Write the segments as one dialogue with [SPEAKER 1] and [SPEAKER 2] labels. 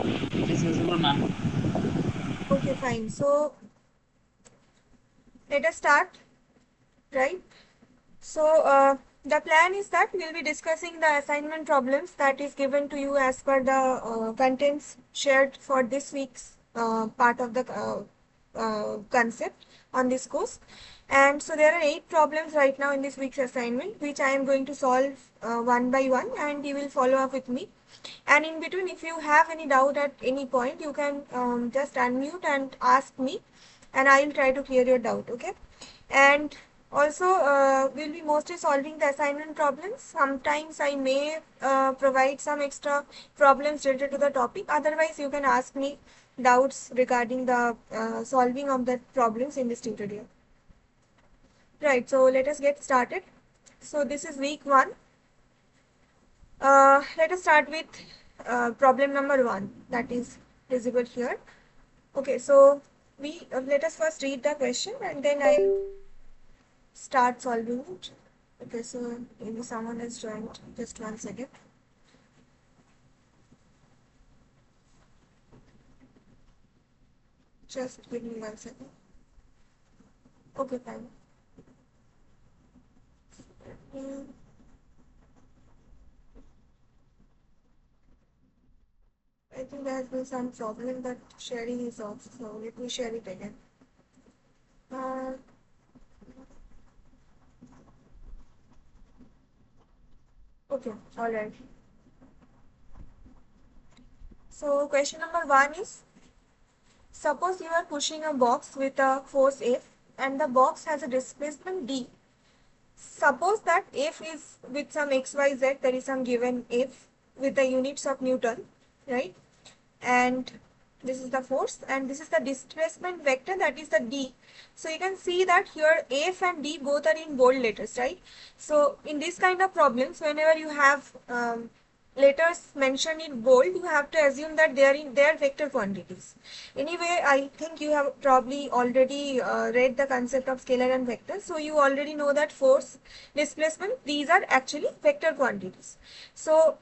[SPEAKER 1] It is visible, ma'am.
[SPEAKER 2] Okay, fine. So let us start, right? So the plan is that we'll be discussing the assignment problems that is given to you as per the contents shared for this week's part of the concept on this course. And so there are 8 problems right now in this week's assignment, which I am going to solve one by one, and you will follow up with me. And in between, if you have any doubt at any point, you can just unmute and ask me, and I will try to clear your doubt. Okay. And also, we'll be mostly solving the assignment problems. Sometimes I may provide some extra problems related to the topic. Otherwise, you can ask me doubts regarding the solving of the problems in this tutorial. Right, so let us get started. So this is week 1. Let us start with problem number 1, that is visible here. Okay, so we let us first read the question and then I'll start solving it. Okay, so maybe someone has joined. Just 1 second. Just give me 1 second. Okay, fine. Mm, I think there has been some problem that sharing is off, so let me share it again. Uh, okay, all right. So question number 1 is, suppose you are pushing a box with a force F and the box has a displacement D. Suppose that F is with some XYZ, there is some given F with the units of Newton, right? And this is the force and this is the displacement vector, that is the D. So you can see that here F and D both are in bold letters, right? So in this kind of problems, whenever you have letters mentioned in bold, you have to assume that they are in their vector quantities. Anyway, I think you have probably already read the concept of scalar and vector, so you already know that force, displacement, these are actually vector quantities. So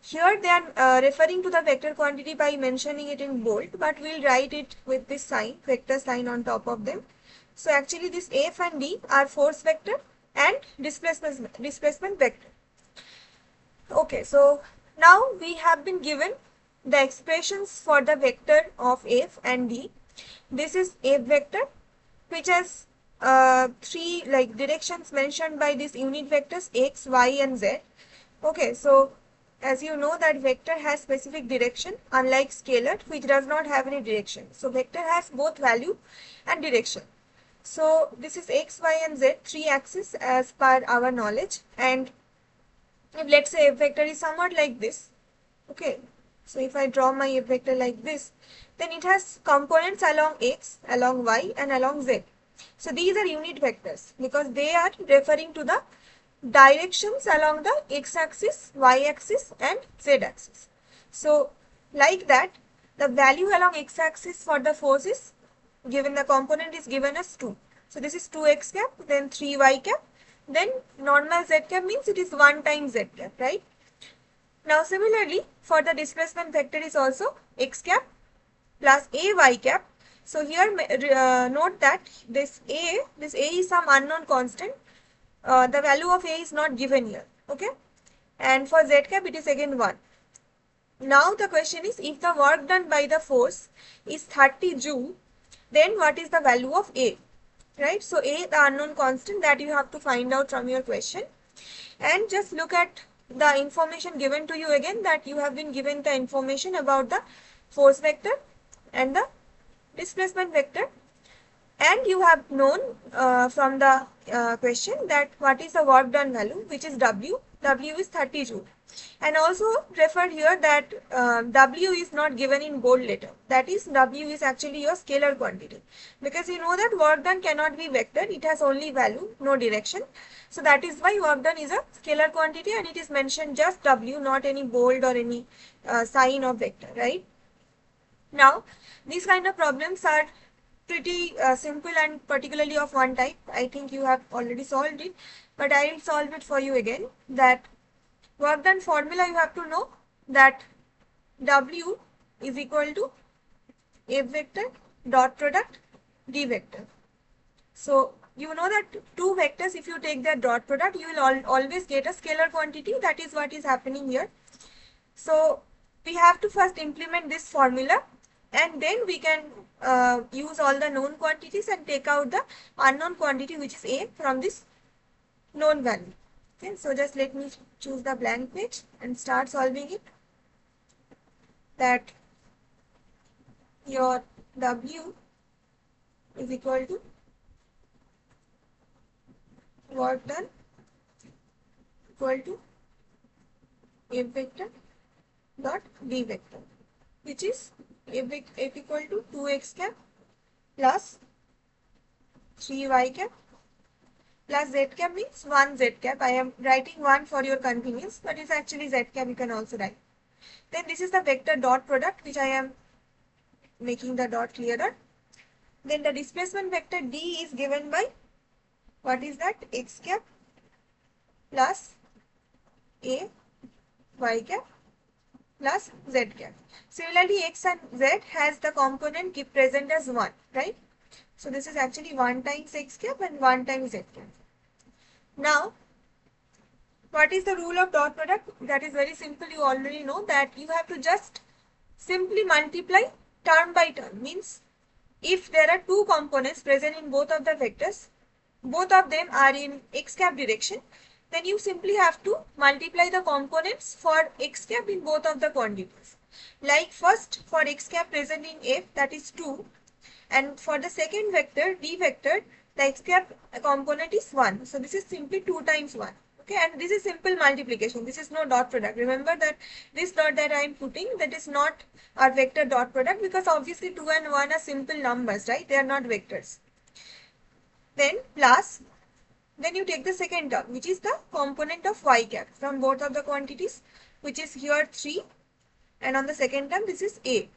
[SPEAKER 2] here they are referring to the vector quantity by mentioning it in bold, but we'll write it with this sign, vector sign on top of them. So actually this F and D are force vector and displacement vector. Okay, so now we have been given the expressions for the vector of F and D. This is F vector, which has three like directions mentioned by these unit vectors X, Y and Z. Okay, so as you know that vector has specific direction, unlike scalar which does not have any direction. So vector has both value and direction. So this is X, Y and Z, 3 axes as per our knowledge. And if let's say F vector is somewhat like this, okay, so if I draw my F vector like this, then it has components along X, along Y and along Z. So these are unit vectors because they are referring to the directions along the x-axis, y-axis and z-axis. So like that, the value along x-axis for the force is given, the component is given as 2. So this is 2x cap, then 3y cap, then normal z cap means it is 1 times z cap, right? Now similarly, for the displacement vector is also x cap plus a y cap. So here note that this a is some unknown constant. The value of a is not given here, okay? And for z cap it is again 1. Now the question is, if the work done by the force is 30 joule, then what is the value of a, right? So a, the unknown constant that you have to find out from your question. And just look at the information given to you again, that you have been given the information about the force vector and the displacement vector, and you have known from the question that what is the work done value, which is W. W is 30 joule. And also refer here that W is not given in bold letter. That is, W is actually your scalar quantity. Because you know that work done cannot be vector. It has only value, no direction. So that is why work done is a scalar quantity and it is mentioned just W, not any bold or any sign of vector, right? Now, these kind of problems are pretty simple and particularly of one type. I think you have already solved it, but I will solve it for you again. That work done formula you have to know, that W is equal to F vector dot product D vector. So you know that two vectors, if you take their dot product, you will always get a scalar quantity. That is what is happening here. So we have to first implement this formula, and then we can use all the known quantities and take out the unknown quantity, which is A, from this known value. Okay, so just let me choose the blank page and start solving it. That your W is equal to work done equal to F vector dot D vector, which is F equal to 2x cap plus 3y cap plus z cap means 1 z cap. I am writing 1 for your convenience, but it's actually z cap, you can also write. Then this is the vector dot product, which I am making the dot clearer. Then the displacement vector D is given by, what is that, x cap plus a y cap plus z cap. Similarly, x and z has the component present as 1, right? So this is actually 1 times x cap and 1 times z cap. Now, what is the rule of dot product? That is very simple. You already know that you have to just simply multiply term by term. Means if there are two components present in both of the vectors, both of them are in x cap direction, then you simply have to multiply the components for x cap in both of the quantities. Like first for x cap present in F, that is 2, and for the second vector D vector, the x cap component is 1. So this is simply 2 times 1. Okay, and this is simple multiplication. This is no dot product. Remember that this dot that I am putting, that is not our vector dot product, because obviously 2 and 1 are simple numbers, right? They are not vectors. Then plus, then you take the second term, which is the component of y cap from both of the quantities, which is here 3, and on the second term this is a.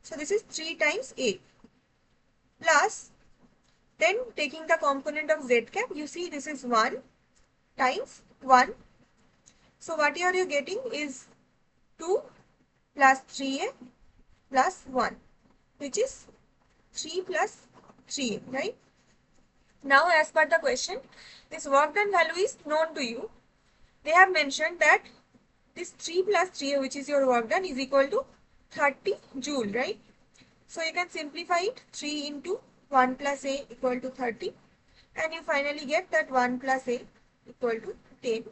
[SPEAKER 2] So this is 3 times a plus, then taking the component of z cap, you see this is 1 times 1. So what are you getting is 2 plus 3a plus 1, which is 3 plus 3, right? Now, as per the question, this work done value is known to you. They have mentioned that this 3 plus 3a, which is your work done, is equal to 30 joule, right? So you can simplify it. 3 into 1 plus a equal to 30, and you finally get that 1 plus a equal to 10.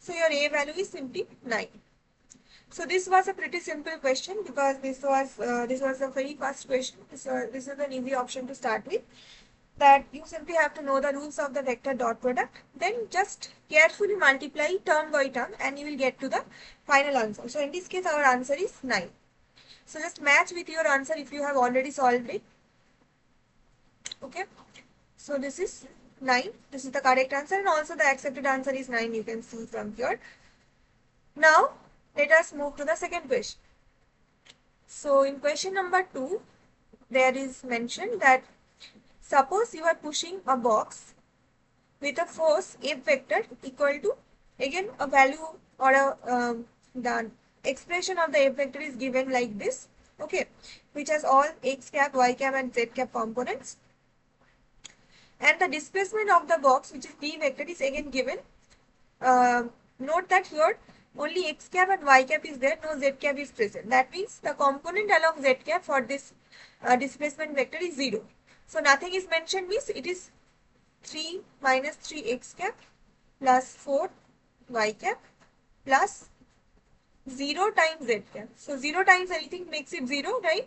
[SPEAKER 2] So your a value is simply 9. So this was a pretty simple question, because this was a very fast question. This is an easy option to start with. That you simply have to know the rules of the vector dot product, then just carefully multiply term by term, and you will get to the final answer. So in this case, our answer is 9. So just match with your answer if you have already solved it. Okay. So this is 9. This is the correct answer, and also the accepted answer is 9. You can see from here. Now, let us move to the second question. So in question number 2, there is mentioned that suppose you are pushing a box with a force F vector equal to, again, a value or the expression of the F vector is given like this, okay, which has all x cap, y cap and z cap components. And the displacement of the box, which is D vector, is again given. Note that here only x cap and y cap is there, no z cap is present. That means the component along z cap for this displacement vector is 0. So nothing is mentioned, means it is 3 minus 3x cap plus 4y cap plus 0 times z cap. So 0 times anything makes it 0, right?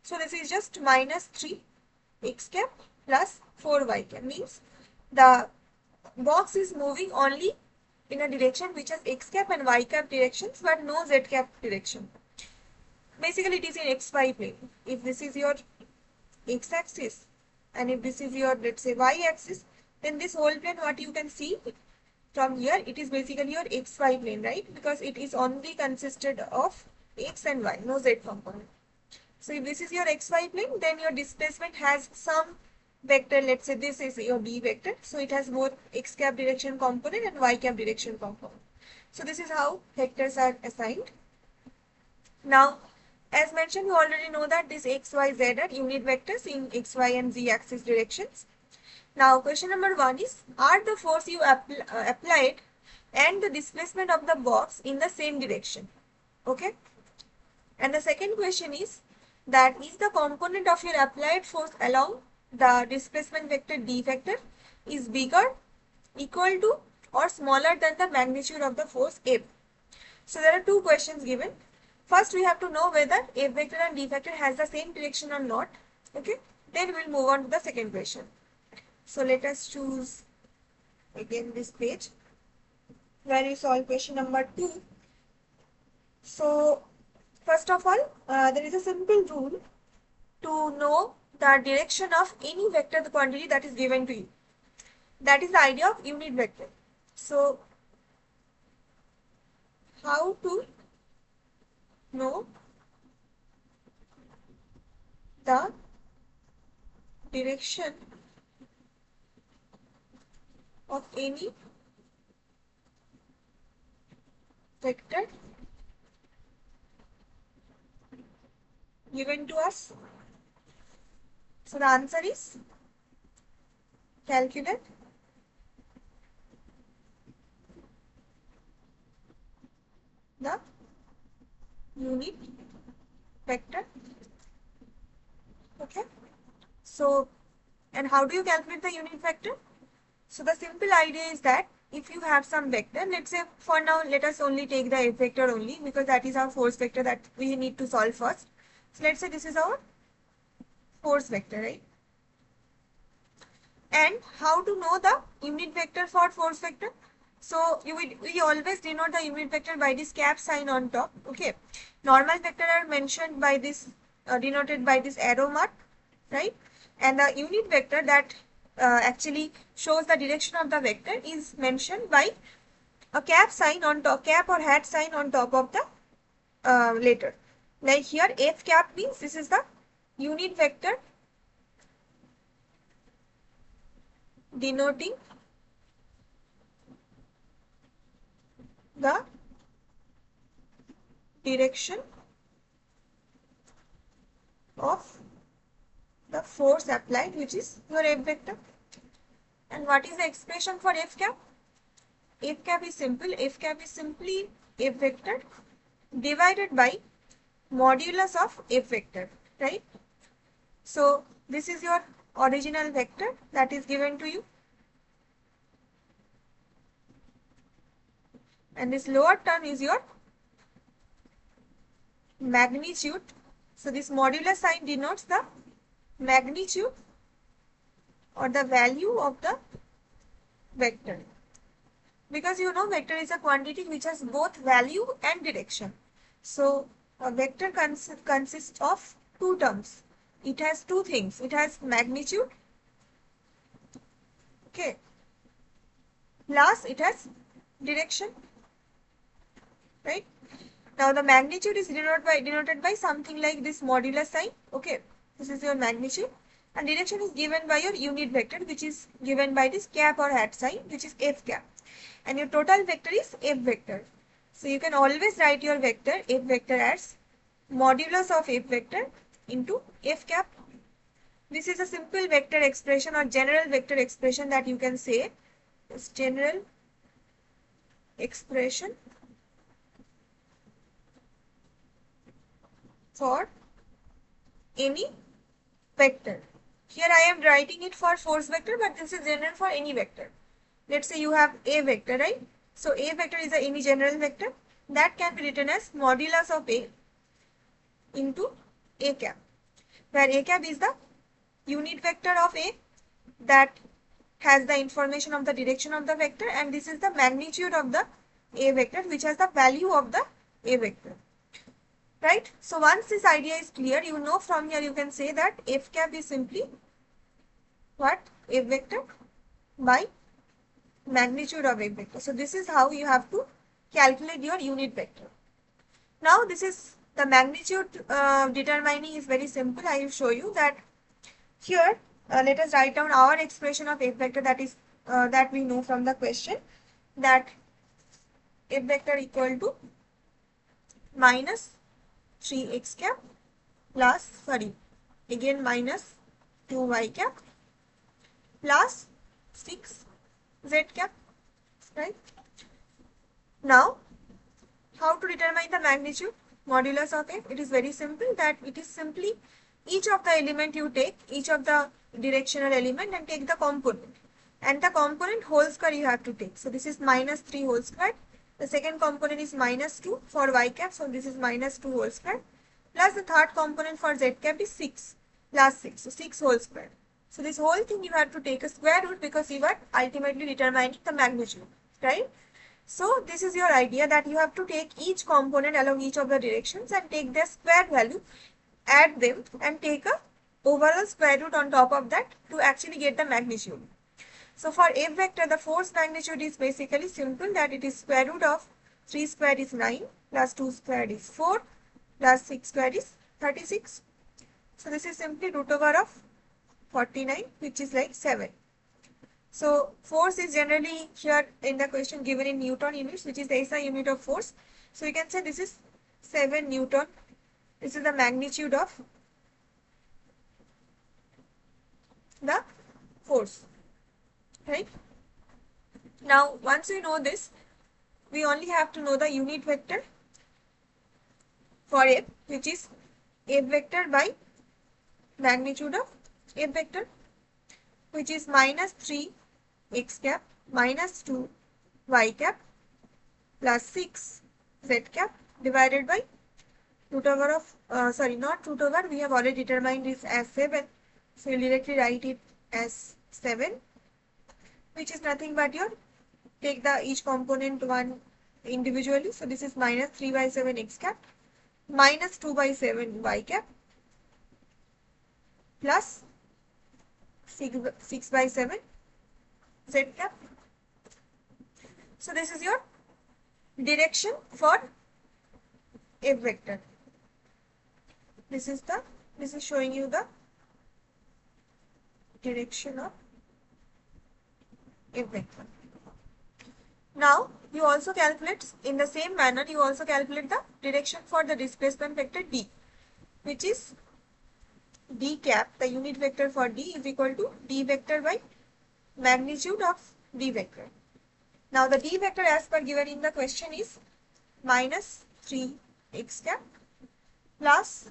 [SPEAKER 2] So this is just minus 3x cap plus 4y cap. Means the box is moving only in a direction which has x cap and y cap directions, but no z cap direction. Basically, it is in xy plane. If this is your x axis, and if this is your, let's say, y axis, then this whole plane, what you can see from here, it is basically your xy plane, right? Because it is only consisted of x and y, no z component. So if this is your xy plane, then your displacement has some vector. Let's say this is your D vector. So it has both x cap direction component and y cap direction component. So this is how vectors are assigned. Now, As mentioned, you already know that this x, y, z are unit vectors in x, y and z axis directions. Now question number 1 is, are the force you applied and the displacement of the box in the same direction? Okay. And the second question is that is the component of your applied force along the displacement vector d vector is bigger, equal to or smaller than the magnitude of the force F. So there are two questions given. First we have to know whether F vector and d vector has the same direction or not. Okay. Then we will move on to the second question. So let us choose again this page where you solve question number 2. So first of all, there is a simple rule to know the direction of any vector the quantity that is given to you. That is the idea of unit vector. So how to know the direction of any vector given to us? So the answer is calculate the unit vector. Okay. So, and how do you calculate the unit vector? So the simple idea is that if you have some vector, let's say for now let us only take the F vector only because that is our force vector that we need to solve first. So let's say this is our force vector, right? And how to know the unit vector for force vector? So we always denote the unit vector by this cap sign on top. Okay. Normal vector are mentioned by this denoted by this arrow mark, right? And the unit vector that actually shows the direction of the vector is mentioned by a cap sign on top, cap or hat sign on top of the letter. Like here F cap means this is the unit vector denoting the direction of the force applied, which is your F vector. And what is the expression for F cap? F cap is simple. F cap is simply F vector divided by modulus of F vector, right? So this is your original vector that is given to you. And this lower term is your magnitude. So this modulus sign denotes the magnitude or the value of the vector. Because you know vector is a quantity which has both value and direction. So a vector consists of two terms. It has two things. It has magnitude, okay, plus it has direction, right? Now the magnitude is denoted by something like this modulus sign. Okay, this is your magnitude, and direction is given by your unit vector, which is given by this cap or hat sign, which is F cap, and your total vector is F vector. So you can always write your vector F vector as modulus of F vector into F cap. This is a simple vector expression or general vector expression that you can say is general expression for any vector. Here I am writing it for force vector, but this is general for any vector. Let's say you have a vector, right? So a vector is any general vector that can be written as modulus of a into a cap, where a cap is the unit vector of a that has the information of the direction of the vector, and this is the magnitude of the a vector which has the value of the a vector, right? So once this idea is clear, you know from here you can say that F cap is simply what? A vector by magnitude of a vector. So this is how you have to calculate your unit vector. Now this is the magnitude determining is very simple. I will show you that here. Let us write down our expression of F vector that is that we know from the question, that F vector equal to minus 3x cap plus, again minus 2y cap plus 6z cap, right? Now, how to determine the magnitude modulus of f? It is very simple, that it is simply each of the element you take, each of the directional element, and take the component. And the component whole square you have to take. So this is minus 3 whole square. The second component is minus 2 for y cap. So this is minus 2 whole square. Plus the third component for z cap is 6 plus 6. So 6 whole square. So this whole thing you have to take a square root, because you are ultimately determining the magnitude, right? So this is your idea, that you have to take each component along each of the directions and take their square value, add them, and take a overall square root on top of that to actually get the magnitude. So for F vector, the force magnitude is basically simple, that it is square root of 3 square is 9 plus 2 square is 4 plus 6 square is 36. So this is simply root over of 49, which is like 7. So force is generally here in the question given in Newton units, which is the SI unit of force. So you can say this is 7 Newton. This is the magnitude of the force, right? Now, once we know this, we only have to know the unit vector for F, which is F vector by magnitude of F vector, which is minus 3 x cap minus 2 y cap plus 6 z cap divided by root over of, not root over, we have already determined this as 7. So we'll directly write it as 7, which is nothing but your, take the each component one individually. So this is minus 3 by 7 x cap minus 2 by 7 y cap plus 6 by 7 z cap. So this is your direction for F vector. This is showing you the direction of F vector. Now you also calculate in the same manner, you also calculate the direction for the displacement vector d, which is d cap, the unit vector for d is equal to d vector by magnitude of d vector. Now the d vector as per given in the question is minus 3 x cap plus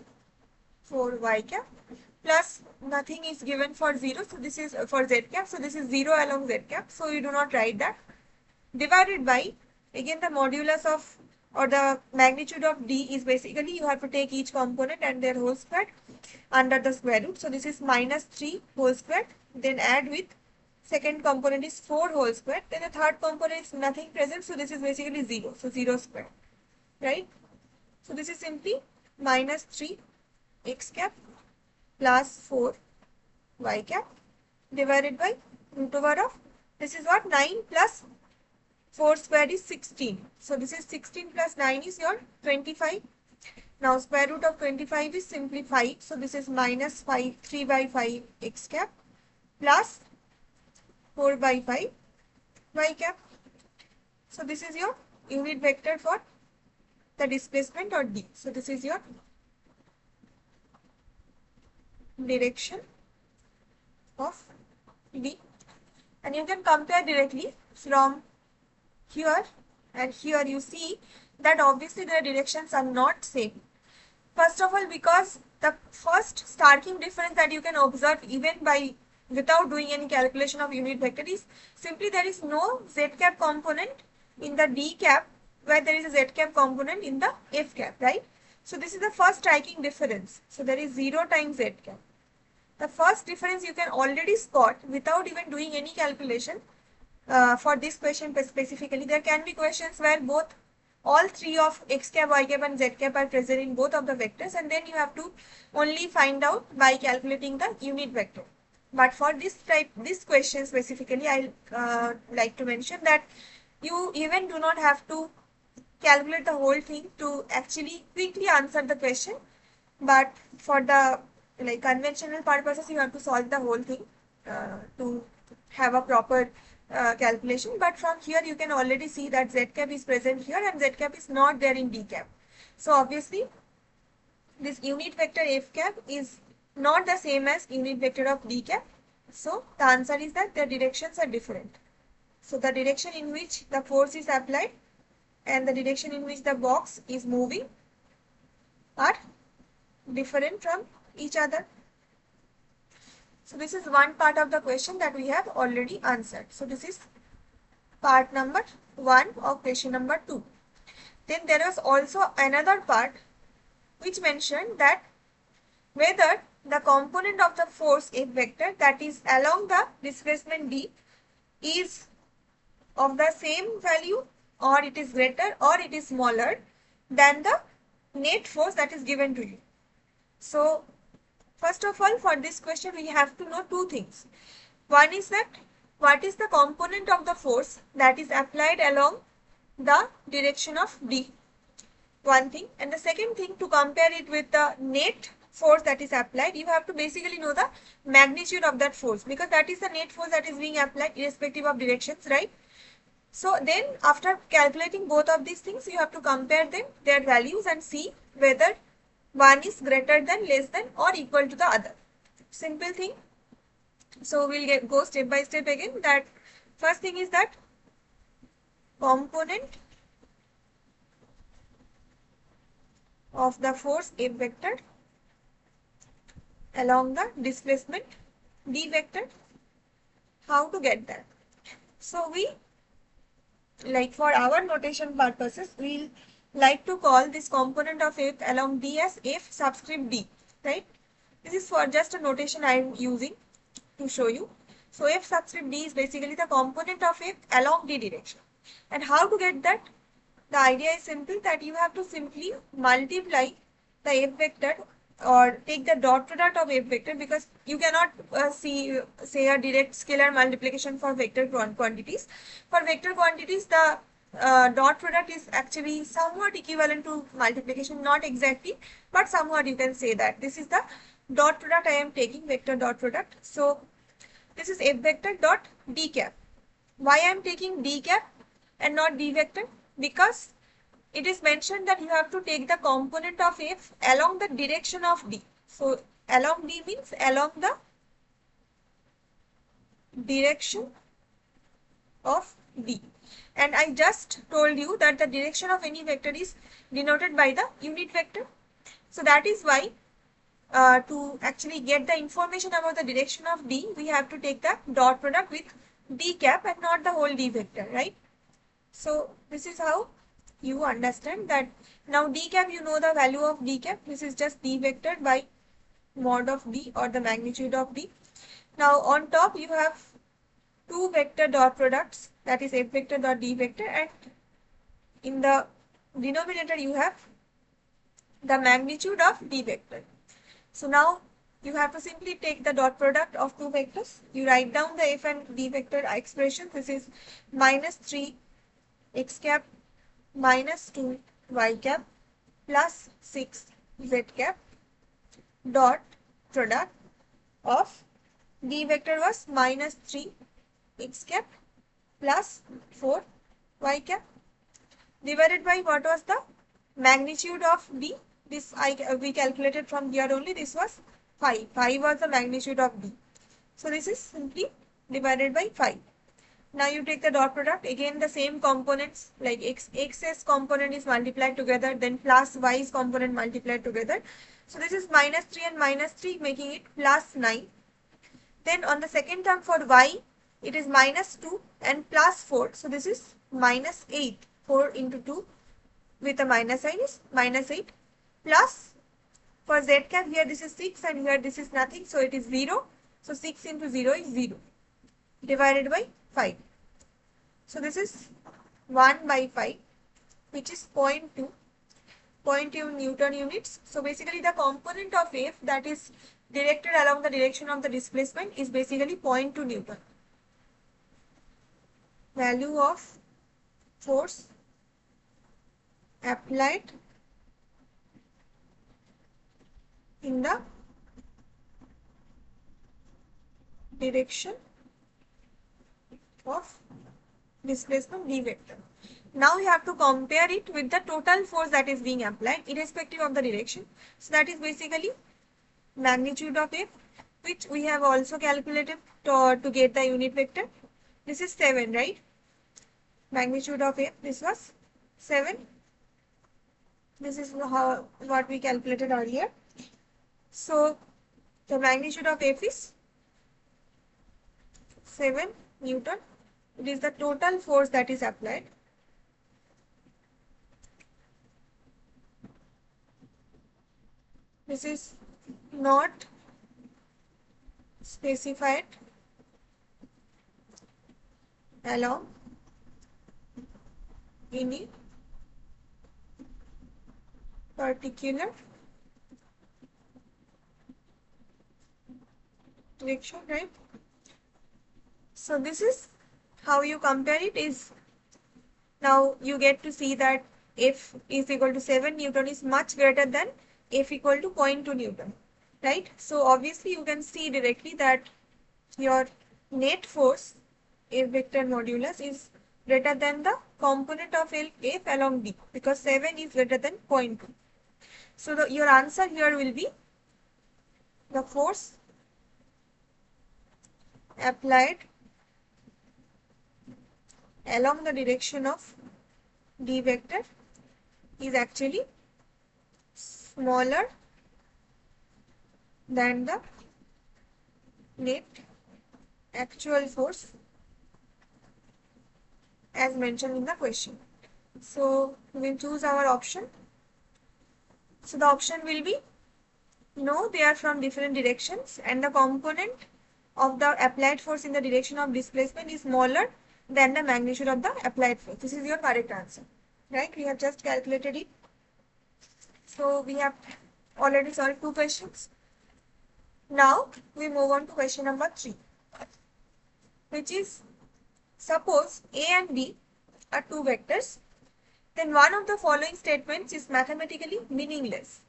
[SPEAKER 2] 4 y cap plus nothing is given for 0. So this is for z cap. So this is 0 along z cap. So you do not write that. Divided by, again the modulus of or the magnitude of d is basically you have to take each component and their whole square under the square root. So this is minus 3 whole square, then add with second component is 4 whole square, then the third component is nothing present, so this is basically 0, so 0 square, right? So this is simply minus 3 x cap plus 4 y cap divided by root over of, this is what, 9 plus 4 square is 16. So this is 16 plus 9 is your 25. Now square root of 25 is simply 5. So this is minus 3 by 5 x cap plus 4 by 5 y cap. So this is your unit vector for the displacement or d. So this is your direction of d. And you can compare directly from here and here. You see that obviously their directions are not same. First of all, because the first starting difference that you can observe even by without doing any calculation of unit vector is simply there is no z cap component in the d cap where there is a z cap component in the f cap, right? So this is the first striking difference. So there is 0 times z cap. The first difference you can already spot without even doing any calculation. For this question specifically, there can be questions where both all three of x cap, y cap and z cap are present in both of the vectors, and then you have to only find out by calculating the unit vector. But for this question specifically, I like to mention that you even do not have to calculate the whole thing to actually quickly answer the question. But for the conventional purposes, you have to solve the whole thing to have a proper calculation. But from here you can already see that z cap is present here and z cap is not there in d cap. So obviously this unit vector F cap is not the same as unit vector of D cap. So the answer is that their directions are different. So the direction in which the force is applied and the direction in which the box is moving are different from each other. So this is one part of the question that we have already answered. So this is part number 1 of question number 2. Then there was also another part which mentioned that whether the component of the force F vector that is along the displacement D is of the same value, or it is greater, or it is smaller than the net force that is given to you. So first of all, for this question we have to know two things. One is that what is the component of the force that is applied along the direction of D, one thing, and the second thing, to compare it with the net force that is applied, you have to basically know the magnitude of that force, because that is the net force that is being applied irrespective of directions, right? So then after calculating both of these things, you have to compare them, their values, and see whether one is greater than, less than, or equal to the other. Simple thing. So we'll go step by step again. That first thing is that component of the force F vector along the displacement D vector. How to get that? So we, like for our notation purposes, we'll like to call this component of F along D as F subscript D, right? This is for just a notation I am using to show you. So F subscript D is basically the component of F along D direction. And how to get that? The idea is simple, that you have to simply multiply the F vector or take the dot product of F vector, because you cannot say a direct scalar multiplication for vector quantities. For vector quantities, the dot product is actually somewhat equivalent to multiplication, not exactly, but somewhat you can say that. This is the dot product I am taking, vector dot product. So this is F vector dot D cap. Why I am taking D cap and not D vector? Because it is mentioned that you have to take the component of F along the direction of D. So along D means along the direction of D. And I just told you that the direction of any vector is denoted by the unit vector. So that is why to actually get the information about the direction of D, we have to take the dot product with D cap and not the whole D vector, right? So this is how you understand that. Now D cap, you know the value of D cap. This is just D vector by mod of D, or the magnitude of D. Now on top you have two vector dot products, that is F vector dot D vector, and in the denominator you have the magnitude of D vector. So now you have to simply take the dot product of two vectors. You write down the F and D vector expression. This is minus 3 x cap minus 2 y cap plus 6 z cap dot product of D vector was minus 3 x cap plus 4 y cap divided by what was the magnitude of D. This we calculated from here only. This was 5. 5 was the magnitude of D. So this is simply divided by 5. Now you take the dot product, again the same components, like x's component is multiplied together, then plus y's component multiplied together. So this is minus 3 and minus 3, making it plus 9. Then on the second term for y, it is minus 2 and plus 4. So this is minus 8. 4 into 2 with a minus sign is minus 8. Plus for z cap, here this is 6 and here this is nothing, so it is 0. So 6 into 0 is 0 divided by 5. So this is 1 by 5, which is 0.2 Newton units. So basically the component of F that is directed along the direction of the displacement is basically 0.2 Newton. Value of force applied in the direction of displacement D vector. Now you have to compare it with the total force that is being applied irrespective of the direction. So that is basically magnitude of F, which we have also calculated to get the unit vector. This is 7, right? Magnitude of F, this was 7. This is what we calculated earlier. So the magnitude of F is 7 Newton. It is the total force that is applied. This is not specified along any particular direction, right? So this is how you compare it. Is now you get to see that F is equal to 7 Newton is much greater than F equal to 0.2 Newton, right? So obviously you can see directly that your net force F vector modulus is greater than the component of F along D, because 7 is greater than 0.2. So your answer here will be the force applied along the direction of D vector is actually smaller than the net actual force as mentioned in the question. So we will choose our option. So the option will be no, they are from different directions and the component of the applied force in the direction of displacement is smaller than the magnitude of the applied force. This is your correct answer, right? We have just calculated it. So we have already solved 2 questions. Now we move on to question number 3, which is suppose A and B are 2 vectors, then one of the following statements is mathematically meaningless.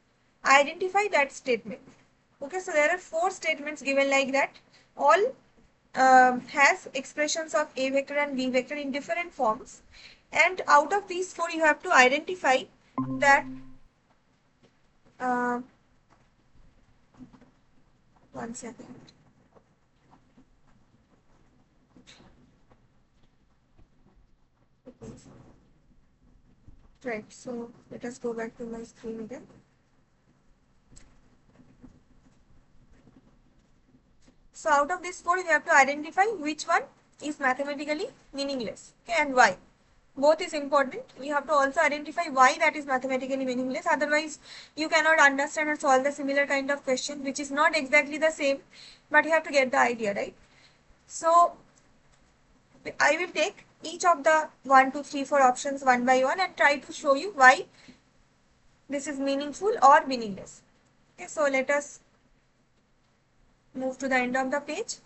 [SPEAKER 2] Identify that statement. Okay, so there are 4 statements given like that. All has expressions of A vector and B vector in different forms, and out of these 4 you have to identify that one second. Right, so let us go back to my screen again. So out of these 4 you have to identify which one is mathematically meaningless, okay, and why. Both is important. You have to also identify why that is mathematically meaningless. Otherwise, you cannot understand and solve the similar kind of question, which is not exactly the same, but you have to get the idea, right? So, I will take each of the 1, 2, 3, 4 options one by one and try to show you why this is meaningful or meaningless. Okay, so let us move to the end of the page.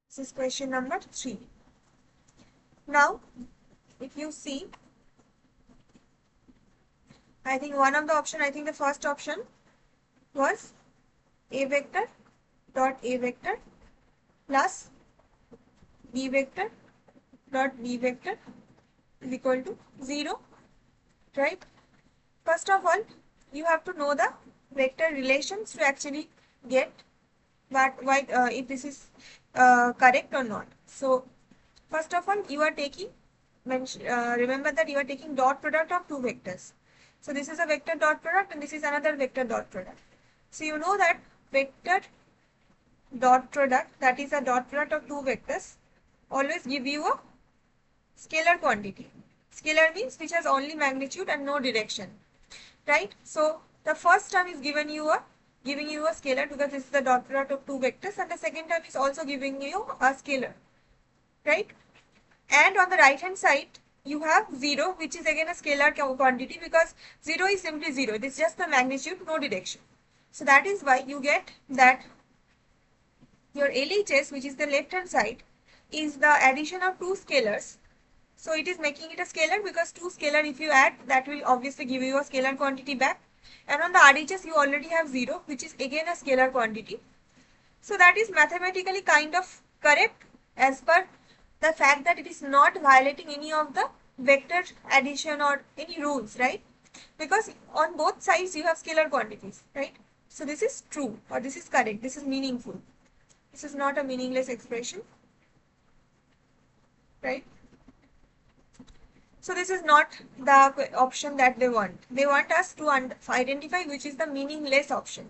[SPEAKER 2] This is question number 3. Now, if you see, I think the first option was A vector dot A vector plus B vector dot B vector is equal to 0, right? First of all, you have to know the vector relations to actually get if this is correct or not. So, first of all, you are taking, remember that you are taking dot product of 2 vectors. So, this is a vector dot product and this is another vector dot product. So, you know that vector dot product, that is a dot product of 2 vectors, always give you a scalar quantity. Scalar means which has only magnitude and no direction, right? So the first term is giving you a scalar because this is the dot product of 2 vectors, and the second term is also giving you a scalar, right? And on the right hand side you have 0, which is again a scalar quantity because 0 is simply 0. This is just the magnitude, no direction. So that is why you get that your LHS, which is the left hand side, is the addition of 2 scalars. So it is making it a scalar because 2 scalar if you add, that will obviously give you a scalar quantity back. and on the RHS you already have 0, which is again a scalar quantity. So that is mathematically kind of correct as per the fact that it is not violating any of the vector addition or any rules, right? Because on both sides you have scalar quantities, right? So this is true, or this is correct, this is meaningful. This is not a meaningless expression, right? So this is not the option that they want. They want us to identify which is the meaningless option.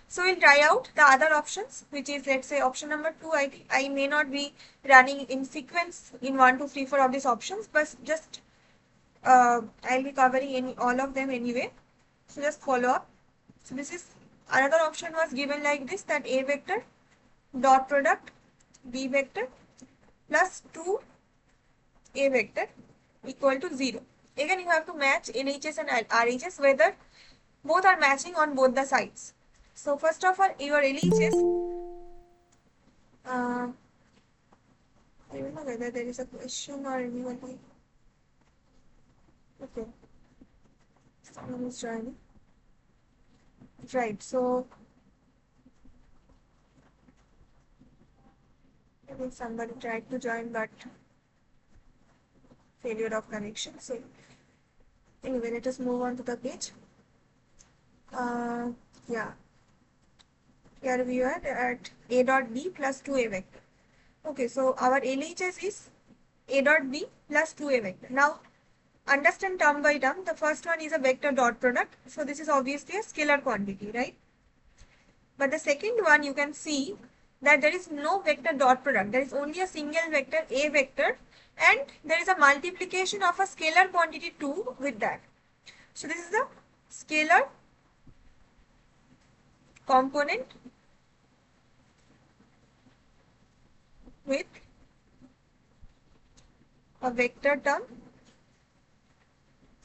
[SPEAKER 2] So we'll try out the other options, which is, let's say, option number 2. I may not be running in sequence in 1, 2, 3, 4 of these options, but just I'll be covering all of them anyway. So just follow up. So this is another option was given like this, that A vector dot product B vector plus 2 A vector equal to 0. Again, you have to match LHS and RHS whether both are matching on both the sides. So first of all, your LHS, I don't know whether there is a question or anyone. Okay, someone is joining. Right, so I think somebody tried to join but failure of connection. So anyway, let us move on to the page. Yeah, here we are at A dot B plus 2A vector. Okay, so our LHS is A dot B plus 2A vector. Now understand term by term. The first one is a vector dot product. So this is obviously a scalar quantity, right? But the second one, you can see that there is no vector dot product. There is only a single vector, A vector, and there is a multiplication of a scalar quantity 2 with that. So this is the scalar component with a vector term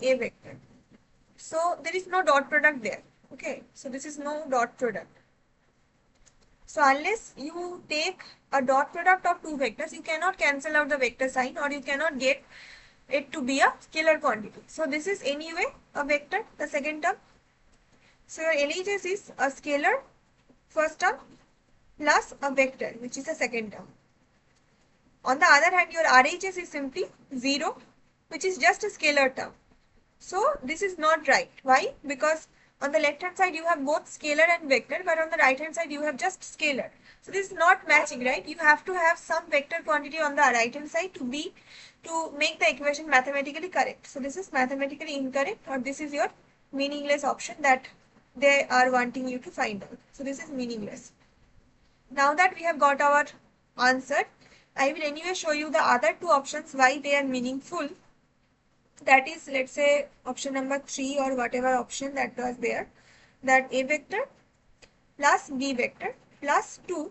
[SPEAKER 2] A vector. So there is no dot product there. Okay, so this is no dot product. So unless you take a dot product of two vectors, you cannot cancel out the vector sign, or you cannot get it to be a scalar quantity. So this is anyway a vector, the second term. So your LHS is a scalar first term plus a vector, which is the second term. On the other hand, your RHS is simply 0, which is just a scalar term. So this is not right. Why? Because on the left hand side you have both scalar and vector, but on the right hand side you have just scalar. So this is not matching, right? You have to have some vector quantity on the right hand side to make the equation mathematically correct. So this is mathematically incorrect, or this is your meaningless option that they are wanting you to find out. So this is meaningless. Now that we have got our answer, I will anyway show you the other two options why they are meaningful. That is, let's say, option number 3 or whatever option that was there, that A vector plus B vector plus 2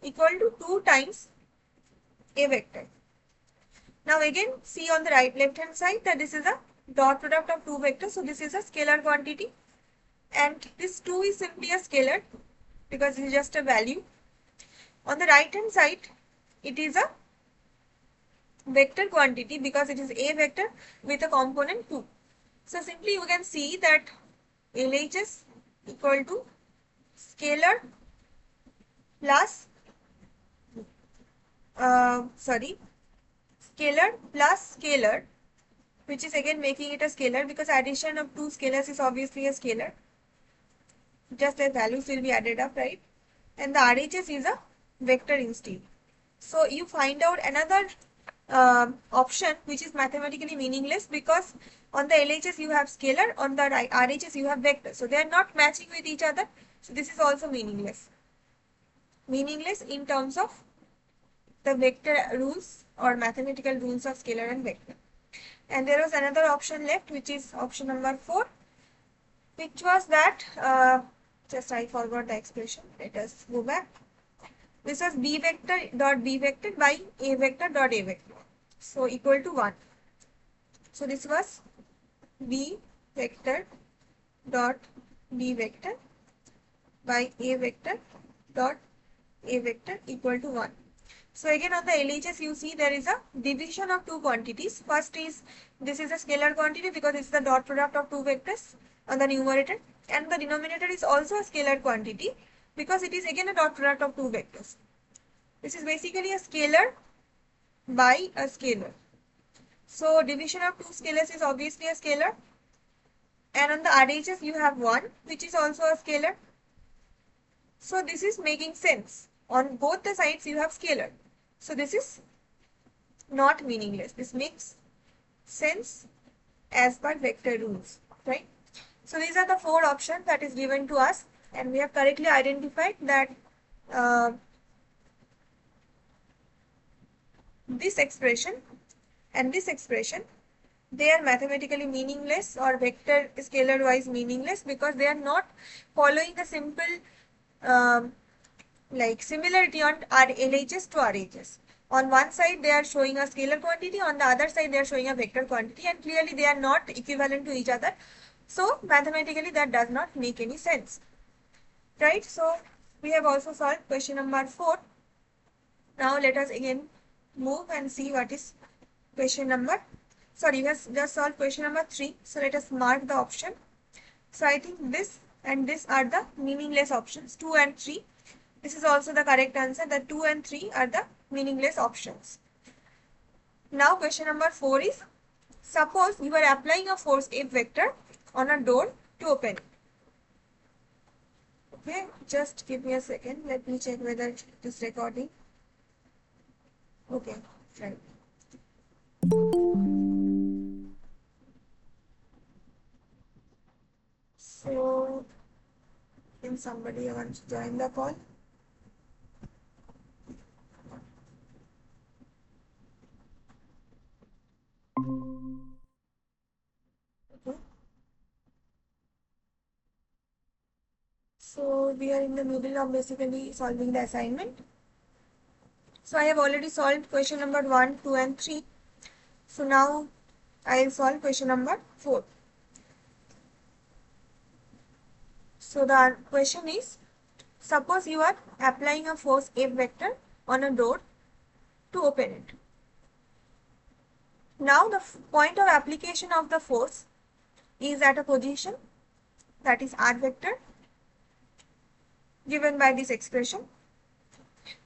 [SPEAKER 2] equal to 2 times A vector. Now again, see on the left hand side that this is a dot product of two vectors. So this is a scalar quantity, and this 2 is simply a scalar because it is just a value. On the right hand side, it is a vector quantity because it is A vector with a component 2. So simply you can see that LHS equal to scalar plus scalar plus scalar, which is again making it a scalar because addition of two scalars is obviously a scalar. Just as values will be added up, right? And the RHS is a vector instead. So you find out another option which is mathematically meaningless because on the LHS you have scalar, on the RHS you have vector. So they are not matching with each other. So this is also meaningless. Meaningless in terms of the vector rules or mathematical rules of scalar and vector. And there was another option left, which is option number 4, which was that, just I forgot the expression. Let us go back. This was B vector dot B vector by A vector dot A vector. So equal to 1. So this was B vector dot B vector by A vector dot A vector equal to 1. So again on the LHS you see there is a division of two quantities. First is, this is a scalar quantity because it's the dot product of two vectors. on the numerator, and the denominator is also a scalar quantity because it is again a dot product of two vectors. This is basically a scalar by a scalar. So division of two scalars is obviously a scalar, and on the RHS you have 1 which is also a scalar. So this is making sense. On both the sides you have scalar. So this is not meaningless. This makes sense as per vector rules, right? So these are the four options that is given to us, and we have correctly identified that this expression and this expression, they are mathematically meaningless or vector scalar wise meaningless because they are not following the simple like similarity on LHS to RHS. On one side they are showing a scalar quantity, on the other side they are showing a vector quantity, and clearly they are not equivalent to each other. So mathematically that does not make any sense, right? So we have also solved question number 4. Now let us again move and see what is question number, sorry, we have just solved question number 3. So let us mark the option. So I think this and this are the meaningless options, 2 and 3. This is also the correct answer. The 2 and 3 are the meaningless options. Now question number 4 is, suppose you are applying a force F vector on a door to open it. Okay, just give me a second. Let me check whether it is recording. Okay, right. So, can somebody want to join the call? Okay. So we are in the middle of basically solving the assignment. So I have already solved question number 1, 2 and 3. So now I will solve question number 4. So the question is, suppose you are applying a force F vector on a door to open it. Now the point of application of the force is at a position, that is R vector, given by this expression,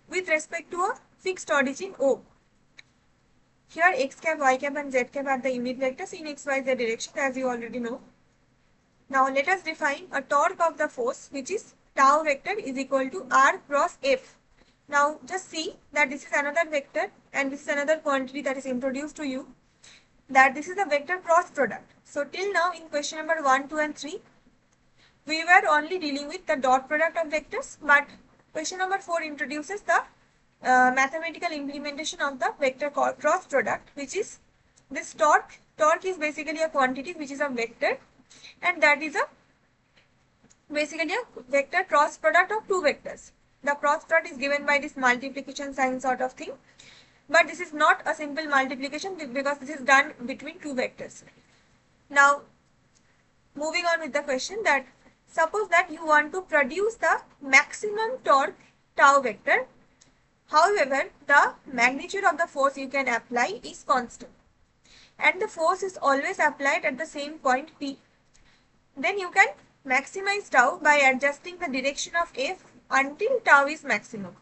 [SPEAKER 2] with respect to a fixed origin O. Here x cap, y cap and z cap are the unit vectors in x, y, z direction, as you already know. Now let us define a torque of the force, which is tau vector is equal to R cross F. Now just see that this is another vector and this is another quantity that is introduced to you, that this is a vector cross product. So till now in question number 1, 2 and 3, we were only dealing with the dot product of vectors, but question number 4 introduces the mathematical implementation of the vector cross product, which is this torque. Torque is basically a quantity which is a vector, and that is basically a vector cross product of two vectors. The cross product is given by this multiplication sign sort of thing, but this is not a simple multiplication because this is done between two vectors. Now moving on with the question, that suppose that you want to produce the maximum torque tau vector. However, the magnitude of the force you can apply is constant, and the force is always applied at the same point P. Then you can maximize tau by adjusting the direction of F until tau is maximum.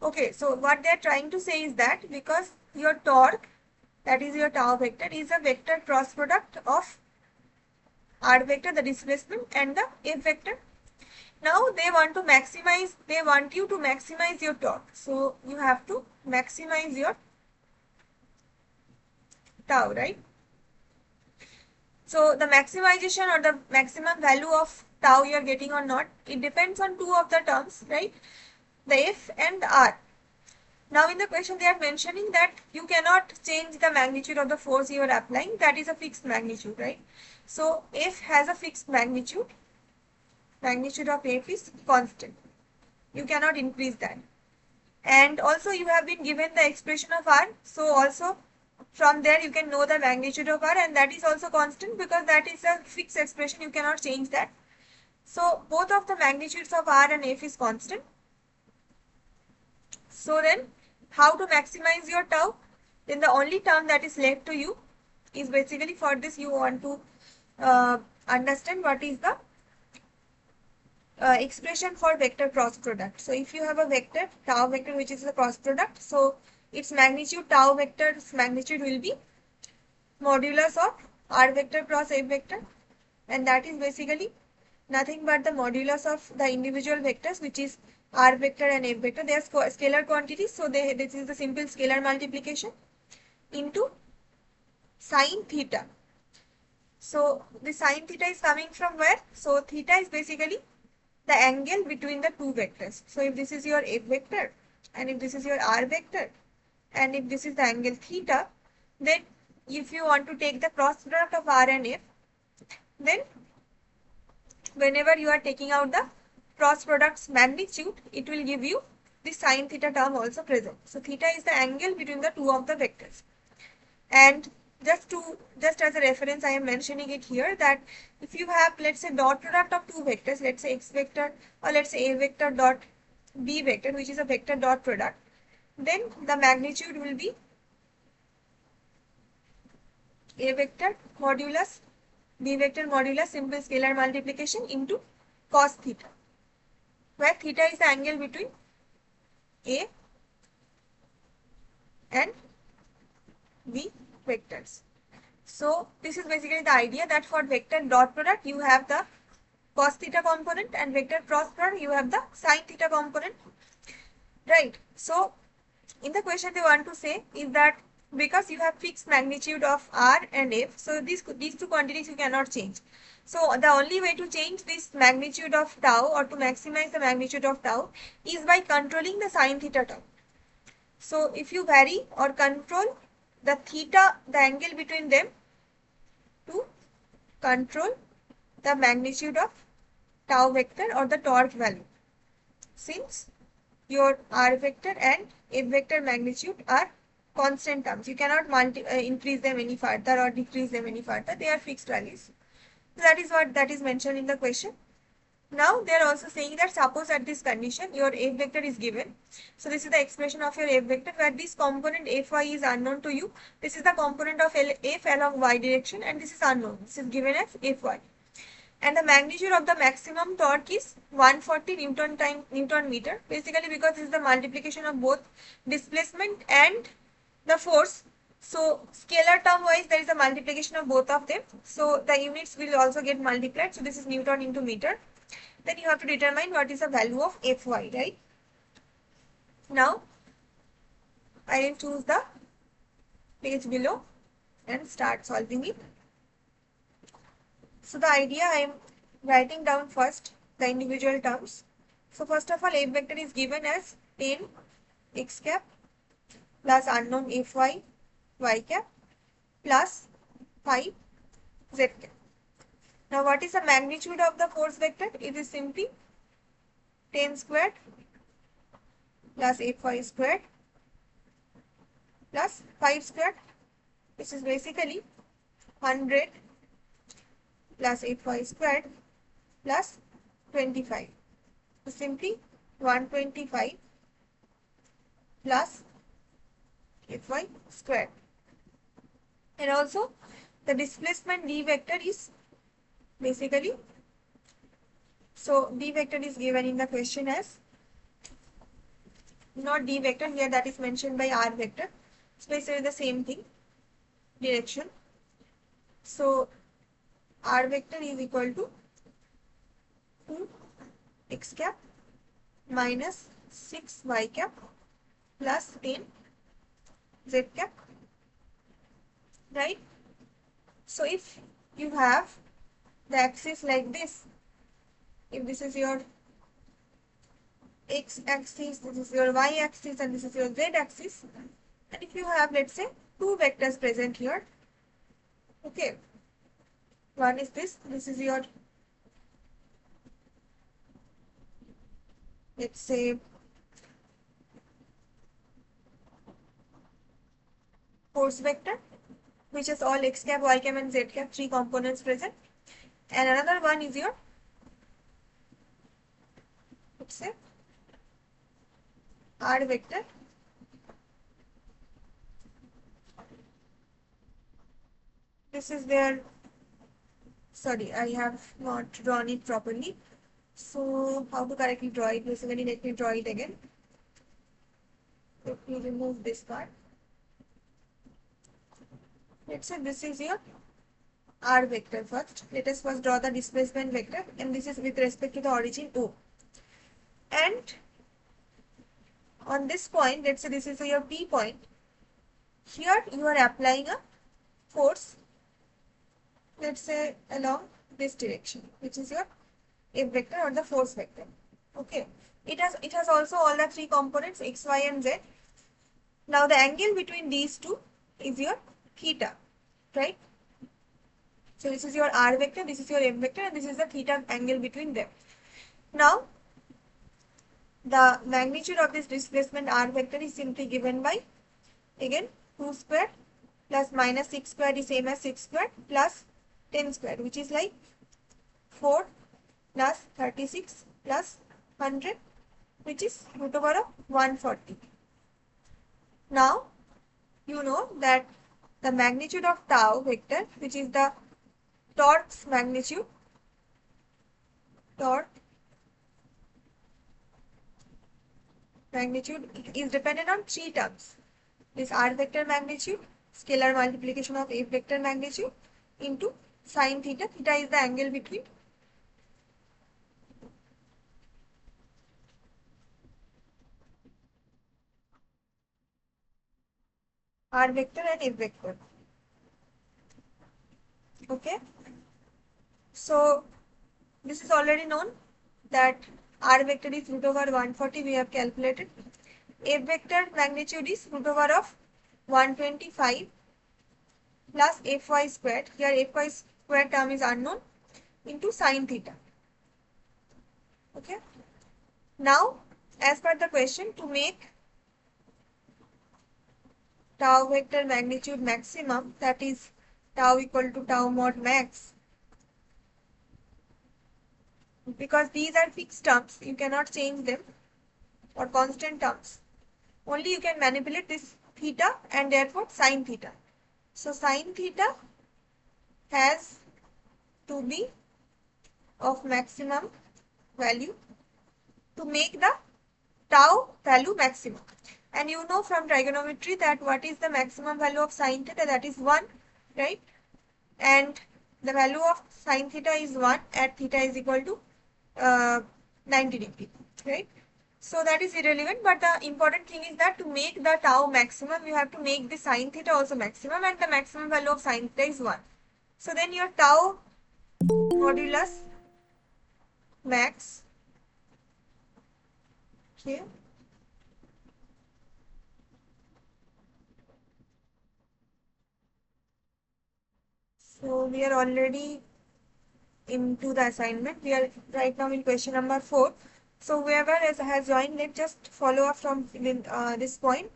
[SPEAKER 2] Okay, so what they are trying to say is that because your torque, that is your tau vector, is a vector cross product of R vector, the displacement, and the F vector. Now they want you to maximize your torque. So you have to maximize your tau, right? So the maximization or the maximum value of tau you are getting or not, it depends on two of the terms, right? The F and the R. Now in the question they are mentioning that you cannot change the magnitude of the force you are applying. That is a fixed magnitude, right? So F has a fixed magnitude. Magnitude of F is constant. You cannot increase that. And also you have been given the expression of R. So also from there you can know the magnitude of R, and that is also constant because that is a fixed expression. You cannot change that. So both of the magnitudes of R and F is constant. So then how to maximize your tau? Then the only term that is left to you is basically, for this you want to understand what is the expression for vector cross product. So if you have a vector tau vector which is the cross product, so its magnitude tau vector's magnitude will be modulus of r vector cross f vector, and that is basically nothing but the modulus of the individual vectors, which is r vector and f vector. They are scalar quantities, so this is the simple scalar multiplication into sine theta. So the sine theta is coming from where? So theta is basically the angle between the two vectors. So if this is your f vector and if this is your r vector and if this is the angle theta, then if you want to take the cross product of r and f, then whenever you are taking out the cross product's magnitude, it will give you the sine theta term also present. So theta is the angle between the two of the vectors. And just as a reference, I am mentioning it here that if you have, let's say, dot product of two vectors, let's say x vector or let's say a vector dot b vector, which is a vector dot product, then the magnitude will be a vector modulus b vector modulus simple scalar multiplication into cos theta, where theta is the angle between a and b vectors. So this is basically the idea that for vector dot product you have the cos theta component and vector cross product you have the sine theta component, right? So in the question they want to say is that because you have fixed magnitude of r and f, so these two quantities you cannot change. So the only way to change this magnitude of tau or to maximize the magnitude of tau is by controlling the sine theta term. So if you vary or control the theta, the angle between them, to control the magnitude of tau vector or the torque value, since your r vector and f vector magnitude are constant terms, you cannot increase them any further or decrease them any further, they are fixed values. So that is what that is mentioned in the question. Now they are also saying that suppose at this condition your f vector is given. So this is the expression of your f vector where this component fy is unknown to you. This is the component of f along y direction and this is unknown. This is given as fy. And the magnitude of the maximum torque is 140 Newton times Newton meter. Basically because this is the multiplication of both displacement and the force. So scalar term wise there is a multiplication of both of them. So the units will also get multiplied. So this is Newton into meter. Then you have to determine what is the value of fy, right? Now I will choose the page below and start solving it. So the idea I am writing down first the individual terms. So first of all, f vector is given as 10 x cap plus unknown fy y cap plus 5 z cap. Now what is the magnitude of the force vector? It is simply 10 squared plus fy squared plus 5 squared, which is basically 100 plus fy squared plus 25. So simply 125 plus fy squared. And also the displacement d vector is basically, so d vector is given in the question as, not d vector here, that is mentioned by r vector. So basically the same thing, direction. So r vector is equal to 2 x cap minus 6 y cap plus 10 z cap, right? So if you have the axis like this, if this is your x axis, this is your y axis and this is your z axis, and if you have, let's say, two vectors present here, okay, one is this is your, let's say, force vector, which is all x cap, y cap and z cap, three components present, and another one is your, let's say, r vector, this is their Sorry, I have not drawn it properly. So how to correctly draw it? Basically, let me draw it again. Let me remove this part. Let's say this is your r vector first. Let us first draw the displacement vector, and this is with respect to the origin O. And on this point, let's say this is your P point. Here you are applying a force, let's say along this direction, which is your F vector or the force vector. Okay. It has also all the three components x, y, and z. Now the angle between these two is your theta, right? So this is your r vector, this is your f vector, and this is the theta angle between them. Now the magnitude of this displacement r vector is simply given by, again, 2 squared plus minus 6 squared is same as 6 squared plus 10 squared, which is like 4 plus 36 plus 100, which is root over of 140. Now you know that the magnitude of tau vector, which is the torque's magnitude, is dependent on three terms. This r vector magnitude, scalar multiplication of f vector magnitude into sine theta. Theta is the angle between r vector and f vector. Okay. So this is already known that r vector is root over 140. We have calculated. F vector magnitude is root over of 125 plus fy squared. Here fy squared term is unknown, into sine theta. Okay. Now, as per the question, to make tau vector magnitude maximum, that is tau equal to tau mod max, because these are fixed terms, you cannot change them, or constant terms. Only you can manipulate this theta and therefore sine theta. So sine theta has to be of maximum value to make the tau value maximum. And you know from trigonometry that what is the maximum value of sine theta? That is 1, right? And the value of sine theta is 1 at theta is equal to 90 degree, right? So that is irrelevant, but the important thing is that to make the tau maximum, you have to make the sine theta also maximum, and the maximum value of sine theta is 1. So then your tau modulus max, okay, so we are already into the assignment. We are right now in question number 4. So whoever has joined, let's just follow up from this point.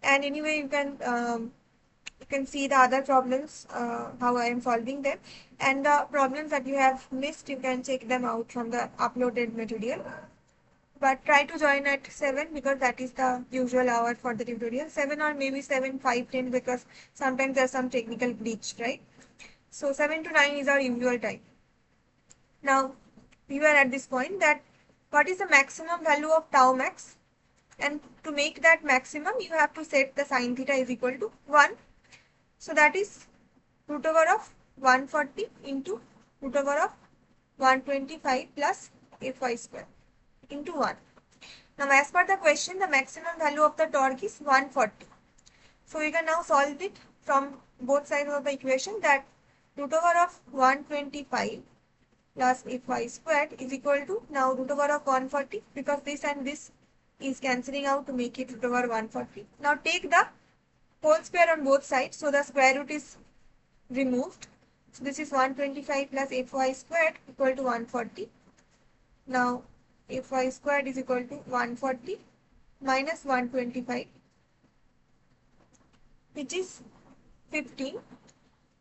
[SPEAKER 2] And anyway, you can see the other problems, how I am solving them. And the problems that you have missed, you can check them out from the uploaded material. But try to join at 7 because that is the usual hour for the tutorial. 7 or maybe 7, 5, 10 because sometimes there's some technical glitch, right? So 7 to 9 is our usual time. Now, we were at this point that what is the maximum value of tau max? And to make that maximum, you have to set the sine theta is equal to 1. So that is root over of 140 into root over of 125 plus fy square into 1. Now, as per the question, the maximum value of the torque is 140. So we can now solve it from both sides of the equation, that root over of 125 plus fy squared is equal to now root over of 140, because this and this is cancelling out to make it root over 140. Now take the whole square on both sides, so the square root is removed. So this is 125 plus fy squared equal to 140. Now fy squared is equal to 140 minus 125, which is 15.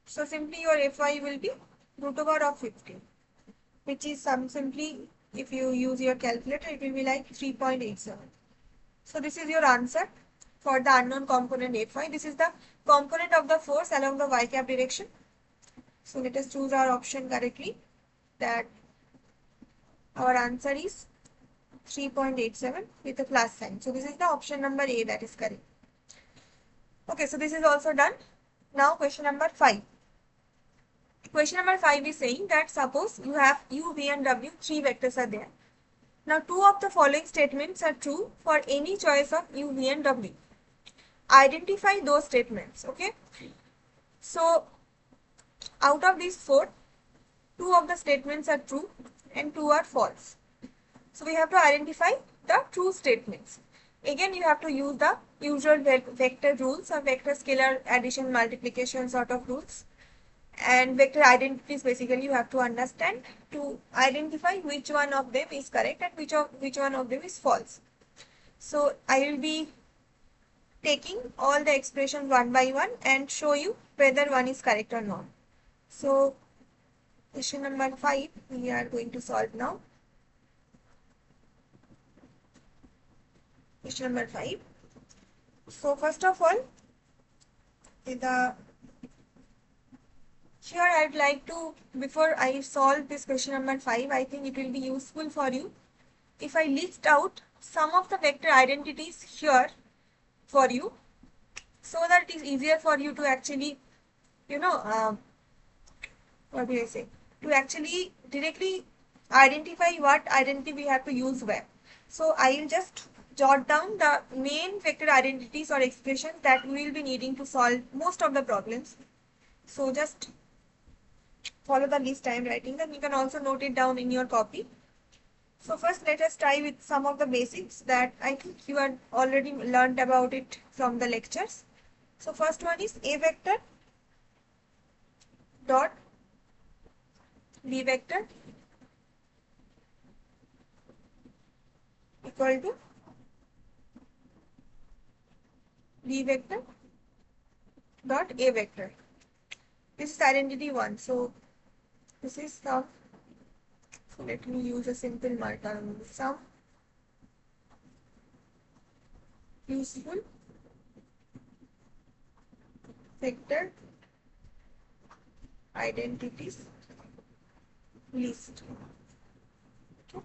[SPEAKER 2] So simply your fy will be root over of 15, which is simply, if you use your calculator, it will be like 3.87. So this is your answer for the unknown component fy. This is the component of the force along the y cap direction. So let us choose our option correctly. That our answer is 3.87 with a plus sign. So this is the option number A that is correct. Okay, so this is also done. Now question number 5. Question number 5 is saying that suppose you have u, v and w, three vectors are there. Now two of the following statements are true for any choice of u, v and w. Identify those statements. Okay. So out of these four, two of the statements are true and two are false. So we have to identify the true statements. Again, you have to use the usual vector rules or vector scalar addition multiplication sort of rules. And vector identities, basically you have to understand to identify which one of them is correct and which one of them is false. So I will be taking all the expressions one by one and show you whether one is correct or not. So question number 5 we are going to solve now. Question number 5. So first of all, here I'd like to, before I solve this question number 5, I think it will be useful for you if I list out some of the vector identities here for you, so that it is easier for you to actually, what do I say, to actually directly identify what identity we have to use where. So I will just jot down the main vector identities or expressions that we will be needing to solve most of the problems. So just follow the list I am writing, then you can also note it down in your copy. So first let us try with some of the basics that I think you had already learned about it from the lectures. So first one is A vector dot B vector equal to B vector dot A vector. This is identity 1. So this is some. So let me use a simple marker. Some useful vector identities list. Okay.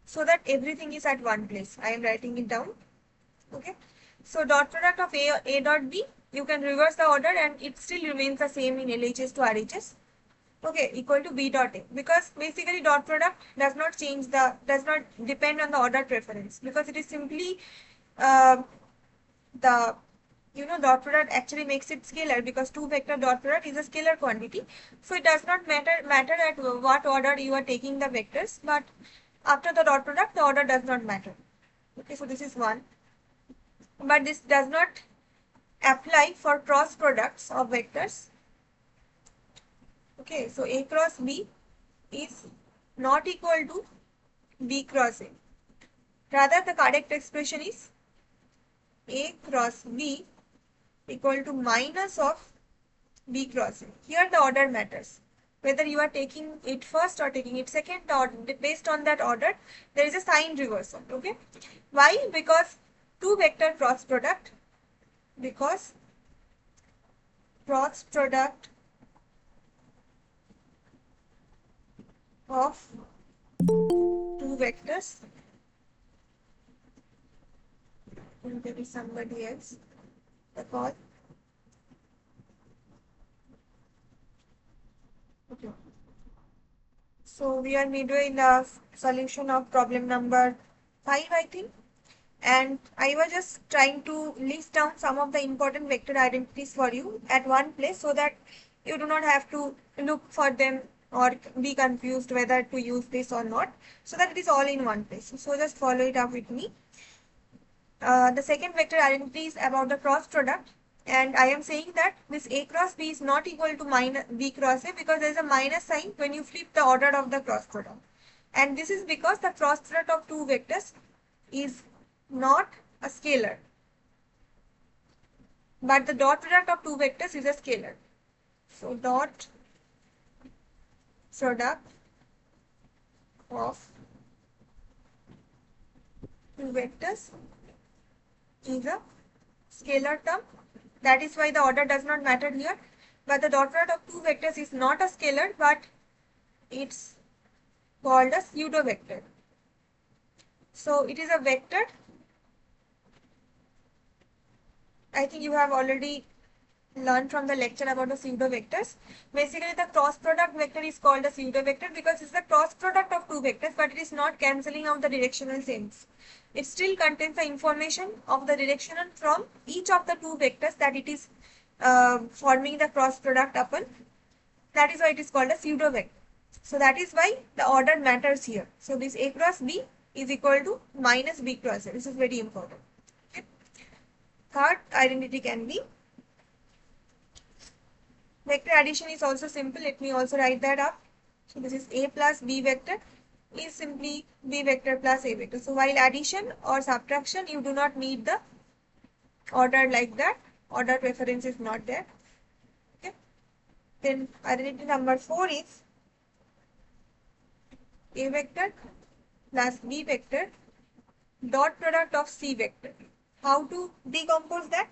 [SPEAKER 2] So that everything is at one place. I am writing it down. Okay. So dot product of A dot B, you can reverse the order and it still remains the same in LHS to RHS. Okay, equal to B dot A, because basically dot product does not depend on the order preference, because it is simply dot product actually makes it scalar, because two vector dot product is a scalar quantity. So it does not matter at what order you are taking the vectors, but after the dot product the order does not matter. Okay, so this is one. But this does not apply for cross products of vectors. Okay, so A cross B is not equal to B cross A. Rather, the correct expression is A cross B equal to minus of B cross A. Here the order matters. Whether you are taking it first or taking it second, or based on that order, there is a sign reversal. Okay, why? Because two vector cross product, because cross product of two vectors, and there is somebody else, the call. Okay. So we are midway in the solution of problem number 5, I think. And I was just trying to list down some of the important vector identities for you at one place, so that you do not have to look for them or be confused whether to use this or not, so that it is all in one place. So just follow it up with me. The second vector identity is about the cross product, and I am saying that this A cross B is not equal to minus B cross A, because there is a minus sign when you flip the order of the cross product. And this is because the cross product of two vectors is not a scalar, but the dot product of two vectors is a scalar. So dot product of two vectors is a scalar term. That is why the order does not matter here. but the dot product of two vectors is not a scalar, but it's called a pseudo vector. So it is a vector. I think you have already learned from the lecture about the pseudo vectors. Basically, the cross product vector is called a pseudo vector because it's the cross product of two vectors, but it is not cancelling out the directional sense. It still contains the information of the direction from each of the two vectors that it is forming the cross product upon. That is why it is called a pseudo vector. So that is why the order matters here. So this A cross B is equal to minus B cross A. This is very important. Okay. Third identity can be vector addition is also simple. Let me also write that up. So this is A plus B vector is simply B vector plus A vector. So while addition or subtraction, you do not need the order like that. Order preference is not there. Okay. Then identity number 4 is A vector plus B vector dot product of C vector. How to decompose that?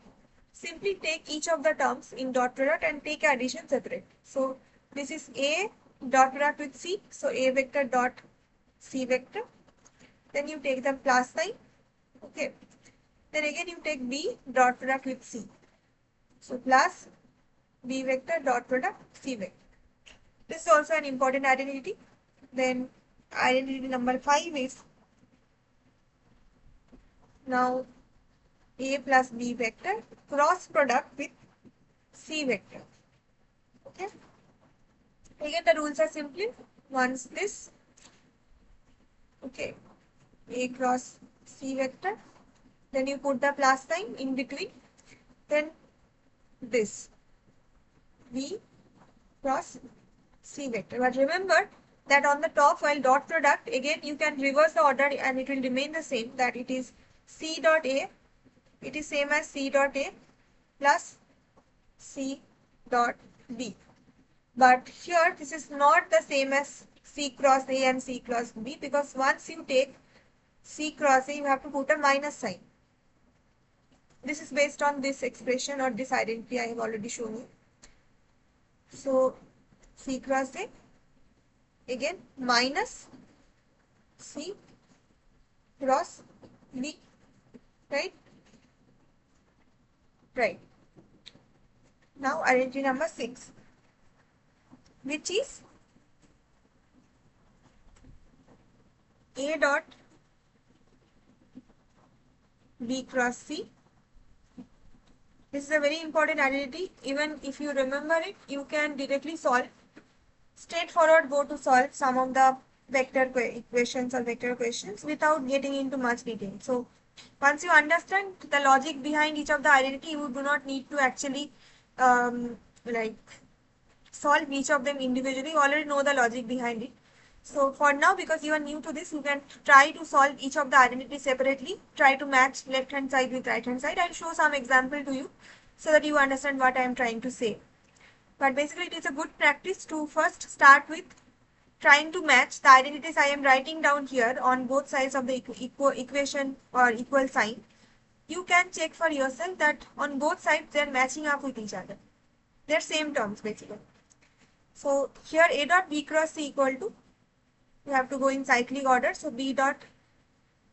[SPEAKER 2] Simply take each of the terms in dot product and take addition separate. So this is A dot product with C. So A vector dot C vector. Then you take the plus sign. Okay. Then again you take B dot product with C. So plus B vector dot product C vector. This is also an important identity. Then identity number 5 is now A plus B vector cross product with C vector. Okay. Again the rules are simple. Once this, okay, A cross C vector, then you put the plus sign in between, then this B cross C vector. But remember that on the top, while dot product, again you can reverse the order and it will remain the same, that it is C dot A, it is same as C dot A plus C dot B. But here this is not the same as C cross A and C cross B, because once you take C cross A, you have to put a minus sign. This is based on this expression or this identity I have already shown you. So C cross A, again minus C cross B, right? Right. Now identity number 6, which is A dot B cross C. This is a very important identity. Even if you remember it, you can directly solve. Straightforward go to solve some of the vector equations or vector questions without getting into much detail. So once you understand the logic behind each of the identity, you do not need to actually like solve each of them individually. You already know the logic behind it. So for now, because you are new to this, you can try to solve each of the identities separately. Try to match left hand side with right hand side. I'll show some example to you so that you understand what I am trying to say. But basically, it is a good practice to first start with trying to match the identities I am writing down here on both sides of the equation or equal sign. You can check for yourself that on both sides they are matching up with each other. They are same terms basically. So here A dot B cross C equal to, you have to go in cyclic order. So B dot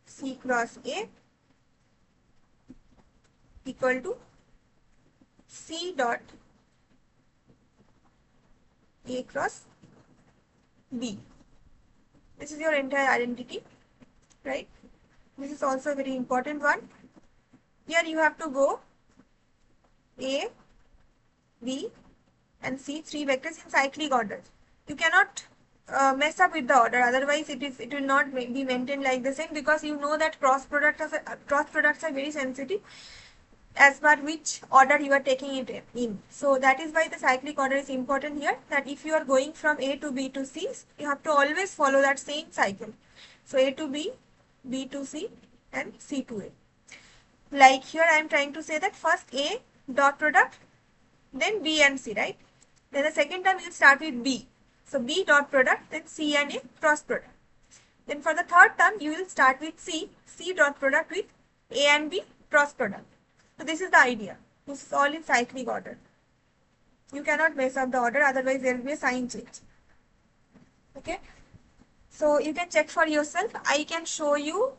[SPEAKER 2] C cross A equal to C dot A cross B. This is your entire identity, right? This is also a very important one. Here you have to go A, B and C, three vectors in cyclic order. You cannot mess up with the order, otherwise it will not be maintained like the same, because you know that cross products are very sensitive as per which order you are taking it in. So that is why the cyclic order is important here, that if you are going from A to B to C, you have to always follow that same cycle. So A to B, B to C and C to A. Like here I am trying to say that first A dot product, then B and C, right? Then the second term you will start with B. So B dot product, then C and A cross product. Then for the third term you will start with C, C dot product with A and B cross product. So this is the idea. This is all in cyclic order. You cannot mess up the order, otherwise there will be a sign change. Okay, so you can check for yourself. I can show you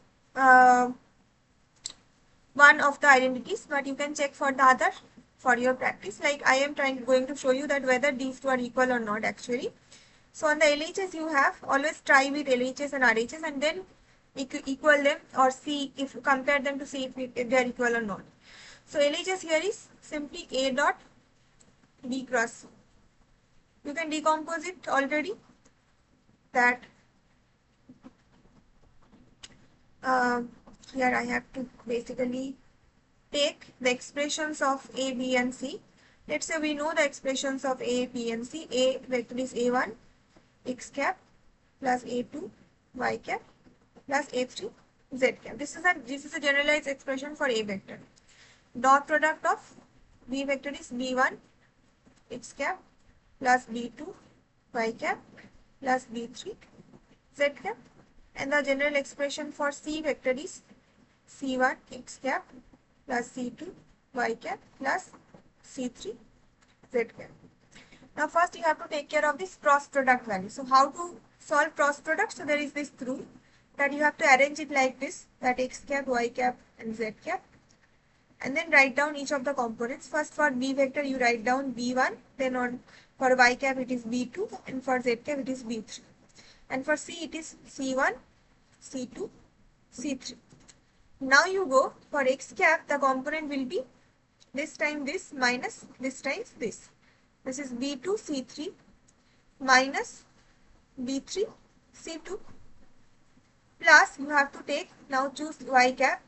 [SPEAKER 2] one of the identities, but you can check for the other for your practice. Like I am going to show you that whether these two are equal or not actually. So on the LHS you have, always try with LHS and RHS and then equal them or see if compare them to see if they are equal or not. So LHS here is simply A dot B cross C. You can decompose it already, that here I have to basically take the expressions of A, B and C. Let's say we know the expressions of A, B and C. A vector is A1 x cap plus A2 y cap plus A3 z cap. This is a generalized expression for A vector. Dot product of B vector is B1 x cap plus B2 y cap plus B3 z cap, and the general expression for C vector is C1 x cap plus C2 y cap plus C3 z cap. Now first you have to take care of this cross product value. So how to solve cross product? So there is this rule that you have to arrange it like this, that x cap, y cap and z cap, and then write down each of the components. First for B vector you write down B1, then for y cap it is B2, and for z cap it is B3, and for C it is C1, C2, C3. Now you go for x cap, the component will be this time this minus this times this. This is B2 C3 minus B3 C2 plus you have to take, now choose y cap.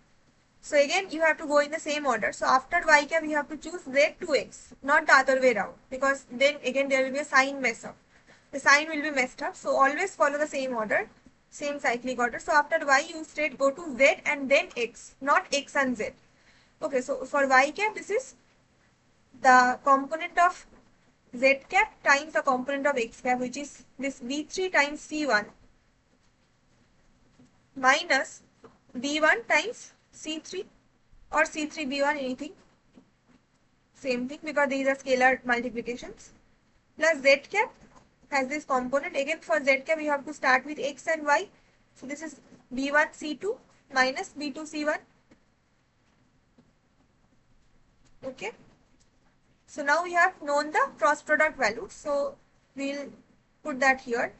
[SPEAKER 2] So again you have to go in the same order. So after y cap you have to choose z to x, not the other way around, because then again there will be a sign mess up. The sign will be messed up. So always follow the same order, same cyclic order. So after y you straight go to z and then x, not x and z. Okay, so for y cap this is the component of z cap times the component of x cap, which is this B3 times C1 minus B1 times C3 or C3 B1, anything, same thing because these are scalar multiplications, plus z cap has this component. Again for z cap you have to start with x and y. So this is B1 C2 minus B2 C1. Okay. So now we have known the cross product value. So we'll put that here.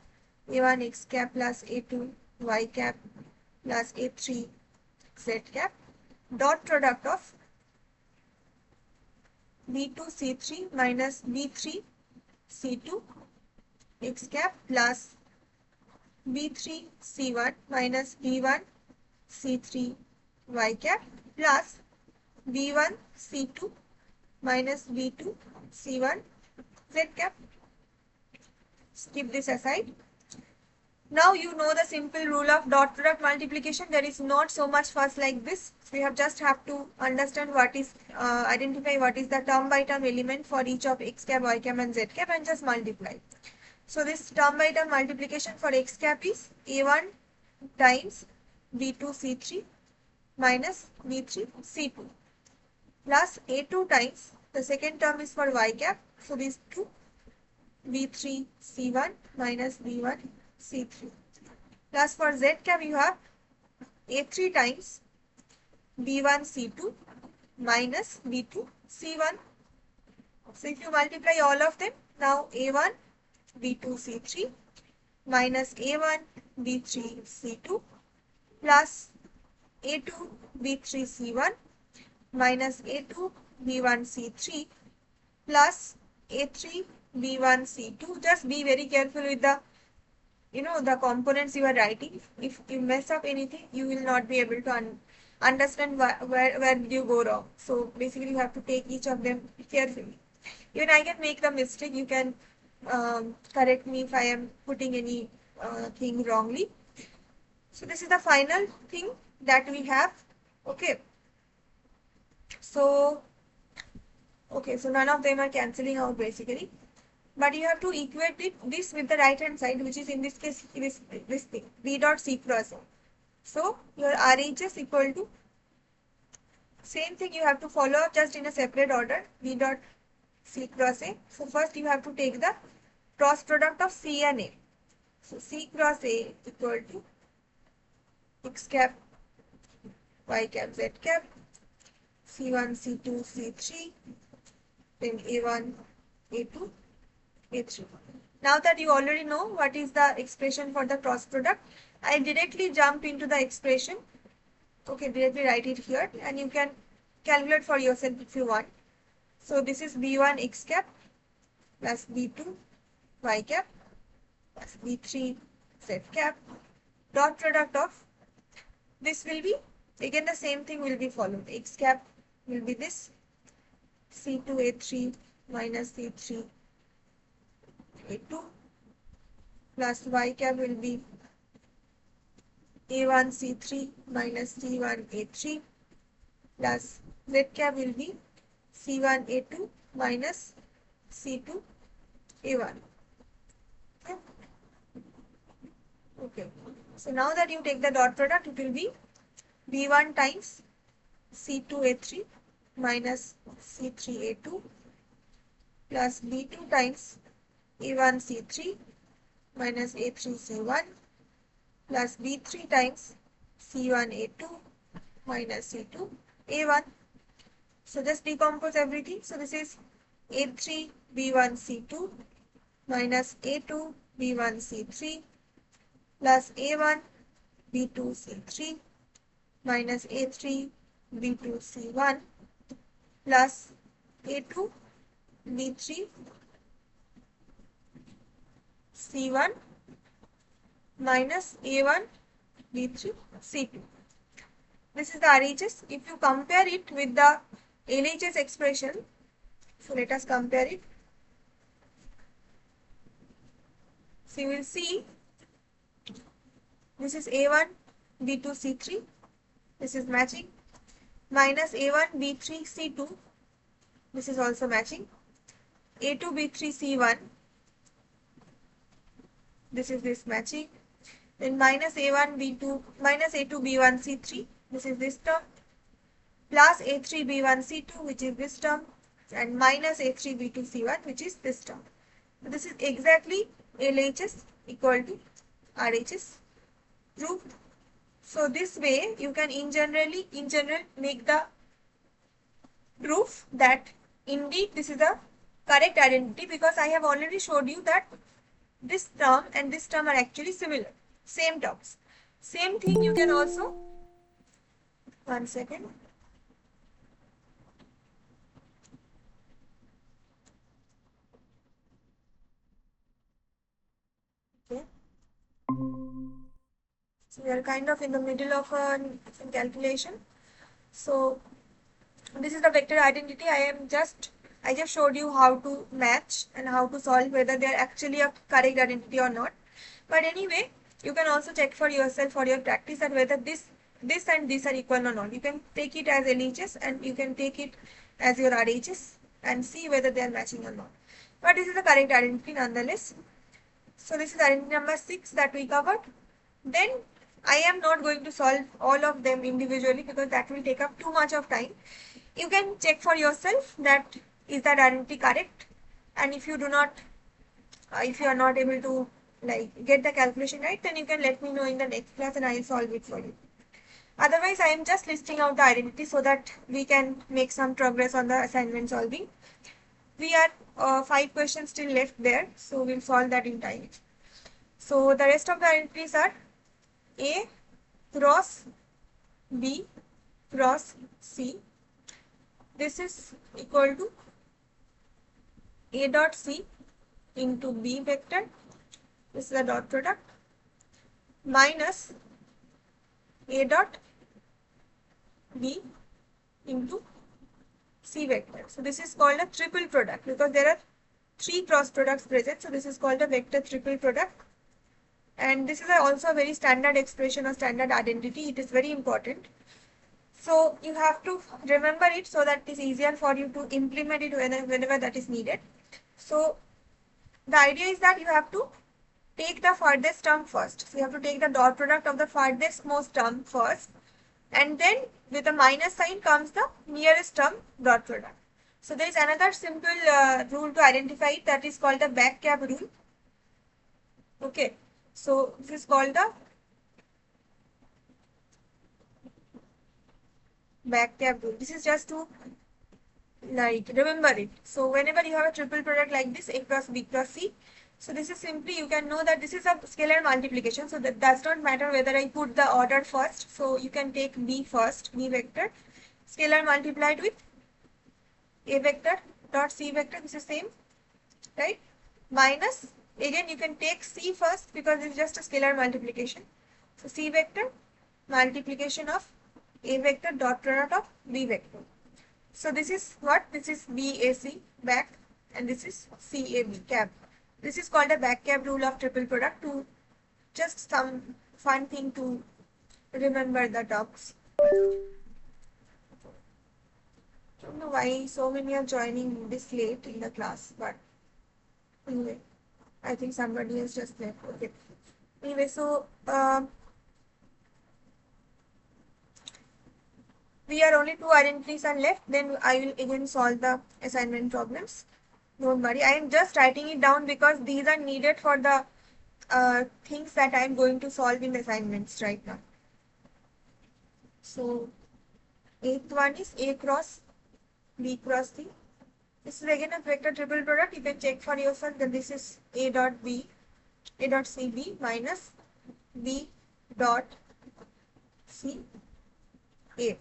[SPEAKER 2] A1 x cap plus A2 y cap plus A3 z cap. Dot product of B2 C3 minus B3 C2 x cap plus B3 C1 minus B1 C3 y cap plus B1 C2 minus B2 C1 z cap. Keep this aside. Now you know the simple rule of dot product multiplication. There is not so much fuss like this. We just have to understand what is, identify what is the term by term element for each of x cap, y cap and z cap and just multiply. So this term by term multiplication for x cap is A1 times B2 C3 minus B3 C2 plus A2 times, the second term is for y cap, so these two, B3 C1 minus B1 C3 plus for z cap you have A3 times B1 C2 minus B2 C1. So if you multiply all of them, now A1 B2 C3 minus A1 B3 C2 plus A2 B3 C1 minus A2 B1 C3 plus A3 B1 C2. Just be very careful with the, the components you are writing. If you mess up anything, you will not be able to understand where did you go wrong. So basically you have to take each of them carefully. Even I can make the mistake. You can correct me if I am putting any thing wrongly. So this is the final thing that we have. Okay. So none of them are cancelling out basically, but you have to equate this with the right hand side, which is in this case this thing, B dot C cross A. So your RHS equal to, same thing you have to follow up just in a separate order, B dot C cross A. So first you have to take the cross product of C and A. So C cross A equal to X cap, Y cap, Z cap, C1, C2, C3, then A1, A2, A3. Now that you already know what is the expression for the cross product, I directly jump into the expression. Okay, directly write it here and you can calculate for yourself if you want. So this is B1 X cap plus B2 Y cap plus B3 Z cap. Dot product of this will be, again the same thing will be followed. X cap will be this C2 A3 minus C3 A2 plus Y cap will be A1 C3 minus C1 A3 plus Z cap will be C1 A2 minus C2 A1. Okay. Okay. So now that you take the dot product, it will be B1 times C2 A3 minus C3 A2 plus B2 times A1 C3 minus A3 C1 plus B3 times C1 A2 minus C2 A1. So just decompose everything. So this is A3 B1 C2 minus A2 B1 C3 plus A1 B2 C3 minus A3 B2 C1 plus A2 B3 C1 minus A1 B3 C2. This is the RHS. If you compare it with the LHS expression, so let us compare it. So you will see this is A1 B2 C3, this is matching, minus A1 B3 C2, this is also matching, A2 B3 C1, this is this matching, then minus A1 B2 minus A2 B1 C3, this is this term, plus A3 B1 C2, which is this term, and minus A3 B2 C1, which is this term. So this is exactly LHS equal to RHS proved. So this way you can in general make the proof that indeed this is the correct identity, because I have already showed you that this term and this term are actually similar, same terms. Same thing you can also, one second. Okay. So we are kind of in the middle of a calculation. So this is the vector identity. I just showed you how to match and how to solve whether they are actually a correct identity or not. But anyway, you can also check for yourself for your practice and whether this and this are equal or not. You can take it as LHS and you can take it as your RHS and see whether they are matching or not. But this is the correct identity nonetheless. So this is identity number 6 that we covered. Then I am not going to solve all of them individually because that will take up too much of time. You can check for yourself that is that identity correct, and if you do not, if you are not able to get the calculation right, then you can let me know in the next class and I will solve it for you. Otherwise, I am just listing out the identity so that we can make some progress on the assignment solving. We are 5 questions still left there, so we'll solve that in time. So the rest of the identities are A cross B cross C. This is equal to A dot C into B vector, this is the dot product, minus A dot B into C vector. So this is called a triple product because there are 3 cross products present. So this is called a vector triple product. And this is also a very standard expression or standard identity. It is very important. So you have to remember it so that it is easier for you to implement it whenever that is needed. So the idea is that you have to take the farthest term first. So you have to take the dot product of the farthest most term first, and then with a minus sign comes the nearest term dot product. So there is another simple rule to identify it, that is called the back cap rule. Okay, so this is called the back cap rule. This is just to like remember it. So whenever you have a triple product like this, A cross B cross C, so this is simply, you can know that this is a scalar multiplication, so that does not matter whether I put the order first. So you can take B first, B vector, scalar multiplied with A vector dot C vector, this is same, right? Minus, again you can take C first because it's just a scalar multiplication. So C vector multiplication of A vector dot product of B vector. So this is what? This is BAC, back, and this is CAB, cap. This is called a back cap rule of triple product, to just some fun thing to remember the terms. I don't know why so many are joining this late in the class, but anyway, I think somebody has just left. Okay. Anyway, so we are only two identities are left. Then I will again solve the assignment problems. Don't worry, I am just writing it down because these are needed for the things that I am going to solve in the assignments right now. So, eighth one is A cross B cross C. This is again a vector triple product. You can check for yourself that this is A dot B, A dot CB minus B dot C A.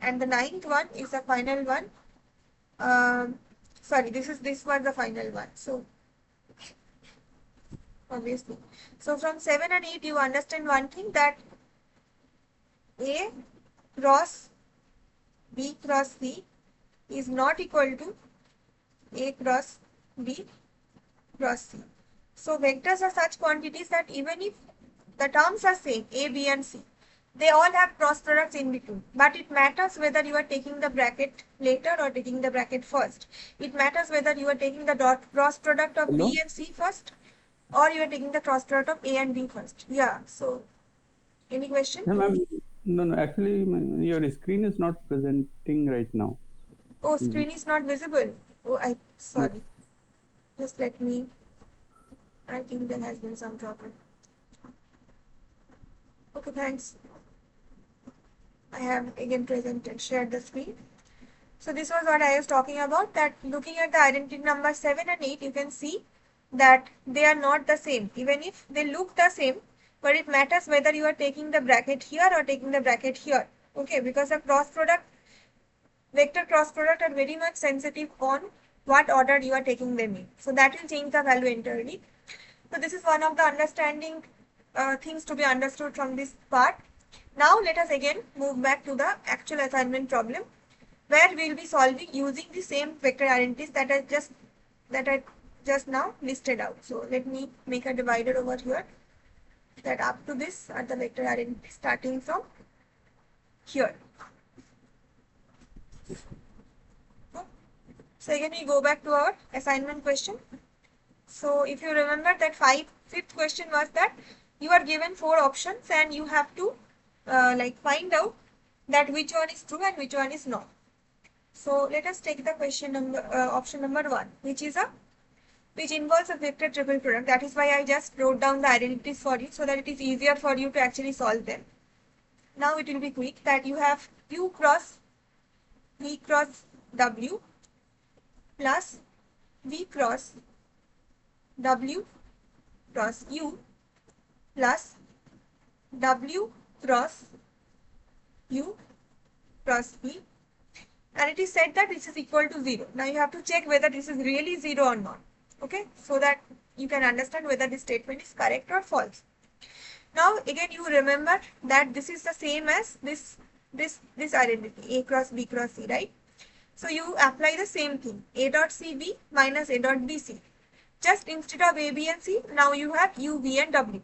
[SPEAKER 2] And the ninth one is the final one. Sorry, this was the final one. So obviously, so from 7 and 8 you understand one thing, that A cross B cross C is not equal to A cross B cross C. So vectors are such quantities that even if the terms are same, A, B and C, they all have cross products in between, but it matters whether you are taking the bracket later or taking the bracket first. It matters whether you are taking the dot cross product of
[SPEAKER 1] Hello?
[SPEAKER 2] B and C first, or you are taking the cross product of A and B first. Yeah, so any question?
[SPEAKER 1] No, ma'am. No, actually, your screen is not presenting right now.
[SPEAKER 2] Oh, screen is not visible. Oh,
[SPEAKER 1] Yes.
[SPEAKER 2] sorry. Just let me, I think there has been some problem. Okay, thanks. I have again shared the screen. So this was what I was talking about, that looking at the identity number 7 and 8, you can see that they are not the same, even if they look the same, but it matters whether you are taking the bracket here or taking the bracket here. Okay, because the cross product, vector cross product are very much sensitive on what order you are taking them in. So that will change the value entirely. So this is one of the understanding things to be understood from this part. Now let us again move back to the actual assignment problem, where we will be solving using the same vector identities that I just now listed out. So let me make a divider over here, that up to this are the vector identities starting from here. So again we go back to our assignment question. So if you remember that fifth question was that you are given 4 options and you have to find out that which one is true and which one is not. So let us take the question number option number 1, which involves a vector triple product. That is why I just wrote down the identities for you, so that it is easier for you to actually solve them. Now it will be quick, that you have Q cross V cross W plus V cross W cross U plus W cross U cross V, and it is said that this is equal to 0. Now you have to check whether this is really 0 or not. Okay, so that you can understand whether this statement is correct or false. Now again you remember that this is the same as this identity, A cross B cross C, right? So you apply the same thing, A dot CB minus A dot BC. Just instead of A, B and C, now you have U, V and W.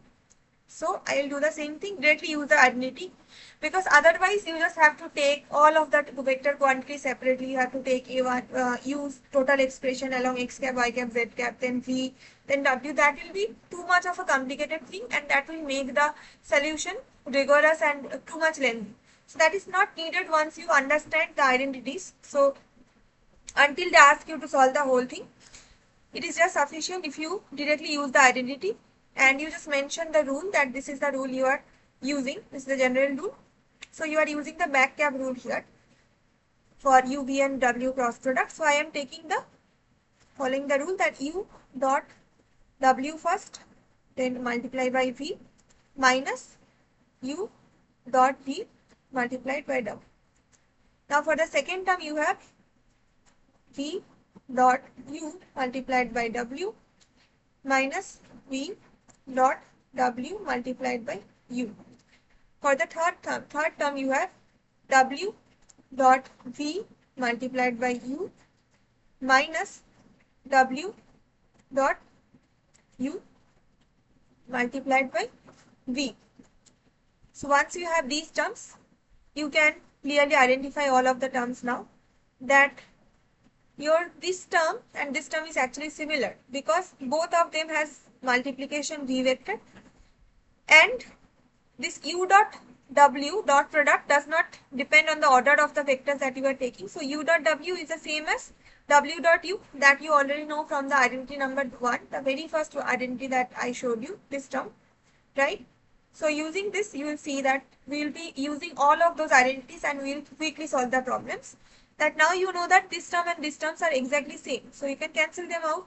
[SPEAKER 2] So I will do the same thing, directly use the identity, because otherwise you just have to take all of that vector quantity separately. You have to take A1, use total expression along x cap, y cap, z cap, then V, then W. That will be too much of a complicated thing, and that will make the solution rigorous and too much lengthy. So that is not needed once you understand the identities. So until they ask you to solve the whole thing. It is just sufficient if you directly use the identity and you just mention the rule that this is the rule you are using. This is the general rule. So you are using the back cap rule here for u, v and w cross product. So I am taking the following the rule that u dot w first, then multiply by v minus u dot v multiplied by w. Now for the second term you have v dot u multiplied by w minus v dot w multiplied by u. For the third term you have w dot v multiplied by u minus w dot u multiplied by v. So once you have these terms, you can clearly identify all of the terms now, that this term and this term is actually similar because both of them has multiplication v vector, and this u dot w dot product does not depend on the order of the vectors that you are taking. So u dot w is the same as w dot u, that you already know from the identity number 1, the very first identity that I showed you, this term, right? So using this, you will see that we will be using all of those identities and we will quickly solve the problems. That now you know that this term and this terms are exactly same, so you can cancel them out.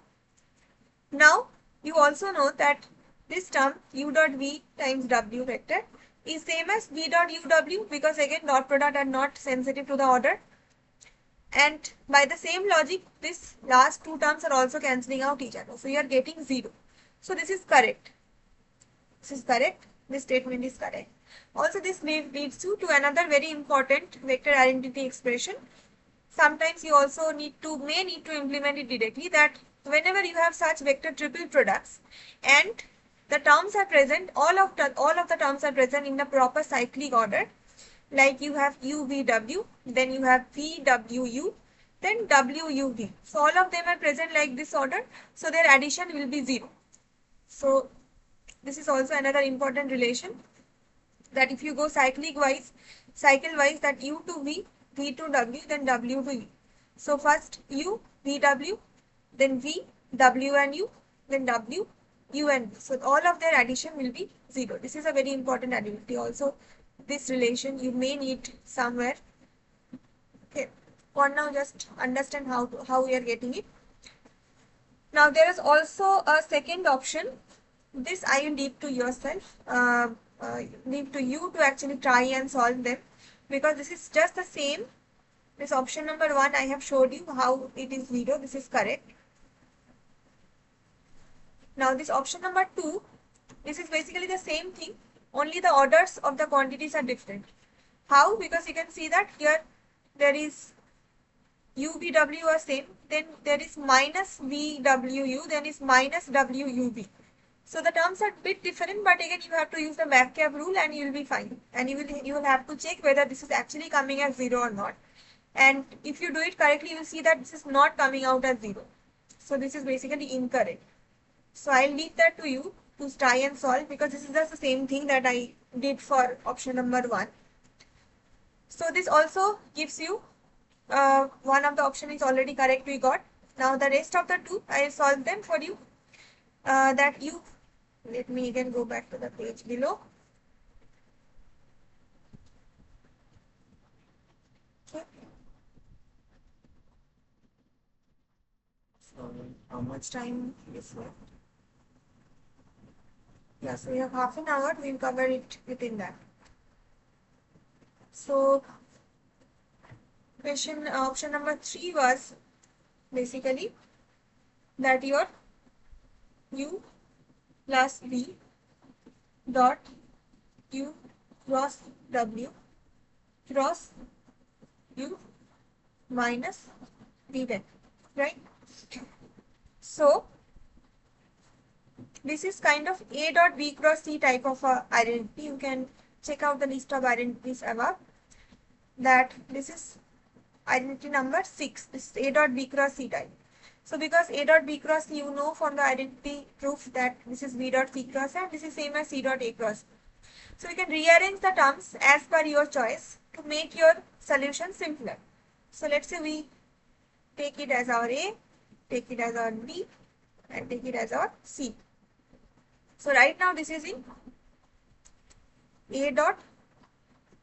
[SPEAKER 2] Now you also know that this term u dot v times w vector is same as v dot uw, because again dot product are not sensitive to the order, and by the same logic this last two terms are also cancelling out each other, so you are getting 0. So this is correct. This is correct. This statement is correct. Also this leads you to another very important vector identity expression. Sometimes you also may need to implement it directly, that whenever you have such vector triple products and the terms are present, all of the terms are present in the proper cyclic order, like you have u v w, then you have v w u, then w u v. So all of them are present like this order, so their addition will be 0. So this is also another important relation, that if you go cycle wise, that u to v, v to w, then w to v. So first u, v w, then v, w and u, then w, u and v. So all of their addition will be 0. This is a very important identity. Also this relation you may need somewhere. Okay, for now just understand how we are getting it. Now there is also a second option. This I will leave to yourself, leave to you to actually try and solve them, because this is just the same. This option number 1 I have showed you how it is 0. This is correct. Now this option number 2, this is basically the same thing, only the orders of the quantities are different. How? Because you can see that here there is u v w are same, then there is minus v w u, then is minus w u v. So the terms are a bit different, but again you have to use the back cap rule and you will be fine. And you will have to check whether this is actually coming as 0 or not. And if you do it correctly, you will see that this is not coming out as 0. So this is basically incorrect. So I'll leave that to you to try and solve, because this is just the same thing that I did for option number 1. So this also gives you one of the option is already correct we got. Now the rest of the two I will solve them for you. Let me again go back to the page below. Okay. So how much time is left? Yeah, so we have half an hour, we will cover it within that. So question option number 3 was basically that your u plus v dot u cross w cross u minus v vector, right? So this is kind of a dot b cross c type of identity. You can check out the list of identities above. That this is identity number 6. This is a dot b cross c type. So because a dot b cross c, you know from the identity proof that this is b dot c cross and this is same as c dot a cross. So you can rearrange the terms as per your choice to make your solution simpler. So let's say we take it as our A, take it as our B, and take it as our C. So right now this is in A dot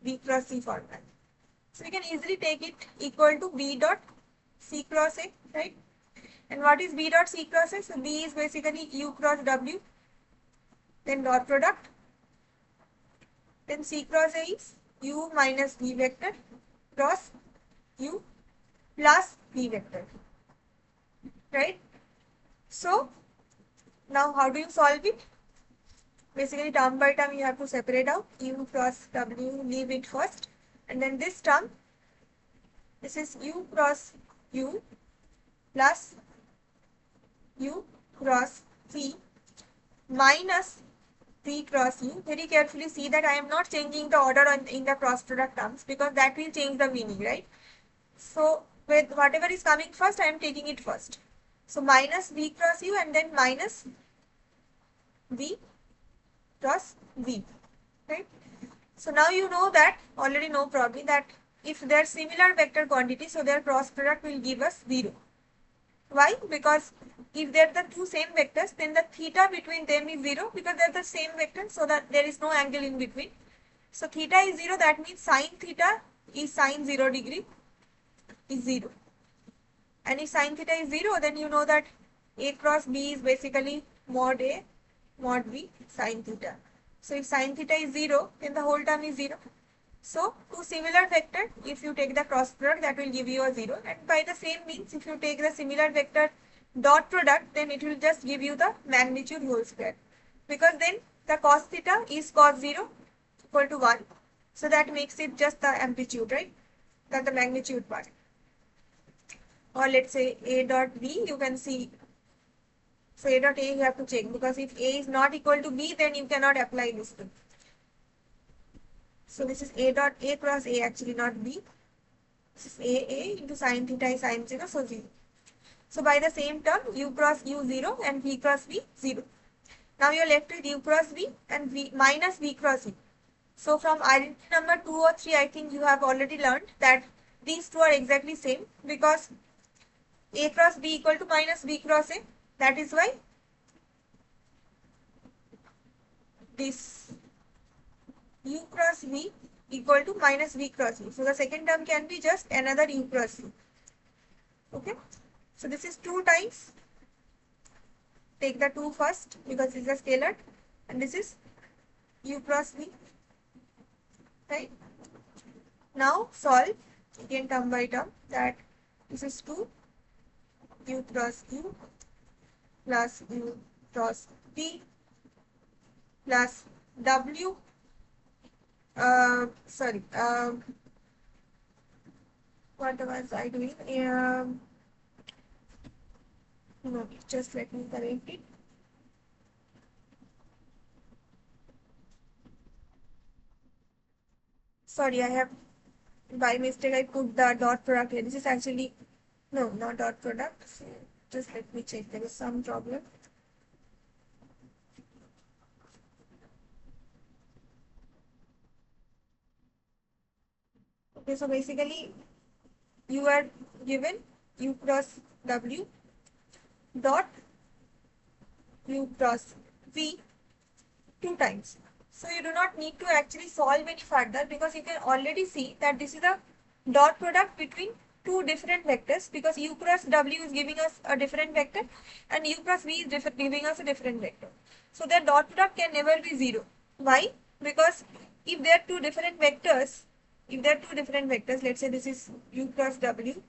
[SPEAKER 2] B cross C format. So we can easily take it equal to B dot C cross A, right? And what is B dot C cross A? So B is basically U cross W, then dot product, then C cross A is U minus V vector cross U plus V vector, right? So now how do you solve it? Basically term by term you have to separate out U cross W, leave it first, and then this term, this is U cross U plus U cross V minus V cross U. Very carefully see that I am not changing the order in the cross product terms, because that will change the meaning, right? So with whatever is coming first, I am taking it first. So minus V cross U and then minus V cross V, right? So now you know that, already know probably, that if they are similar vector quantities, so their cross product will give us 0. Why? Because if they are the two same vectors, then the theta between them is 0, because they are the same vectors, so that there is no angle in between. So theta is 0, that means sine theta is sine 0 degree is 0. And if sine theta is 0, then you know that A cross B is basically mod A mod B sine theta. So if sine theta is 0, then the whole term is 0. So two similar vector, if you take the cross product, that will give you a 0. And by the same means, if you take the similar vector dot product, then it will just give you the magnitude whole square. Because then the cos theta is cos 0 equal to 1. So that makes it just the amplitude, right? That's the magnitude part. Or let's say A dot B, you can see. So A dot A you have to check, because if A is not equal to B, then you cannot apply this thing. So this is A dot A cross A, actually not B. This is A into sine theta is sine 0, so 0. So by the same term, U cross U 0 and V cross V 0. Now you are left with U cross V and V minus V cross V. So from identity number 2 or 3, I think you have already learned that these two are exactly same, because A cross B equal to minus B cross A. That is why this U cross V equal to minus V cross V. So the second term can be just another U cross V. Okay. So this is 2 times. Take the 2 first, because this is a scalar. And this is U cross V. Right. Now solve again term by term, that this is 2 U cross U plus U cross V plus W. What was I doing? No, just let me correct it. Sorry, I have by mistake I put the dot product here. This is actually, no, not dot product. So just let me check. There is some problem. Okay, so basically you are given U cross W dot U cross V 2 times. So you do not need to actually solve any further, because you can already see that this is a dot product between two different vectors, because U cross W is giving us a different vector and U cross V is giving us a different vector. So their dot product can never be 0. Why? Because if they are two different vectors, let's say this is U cross W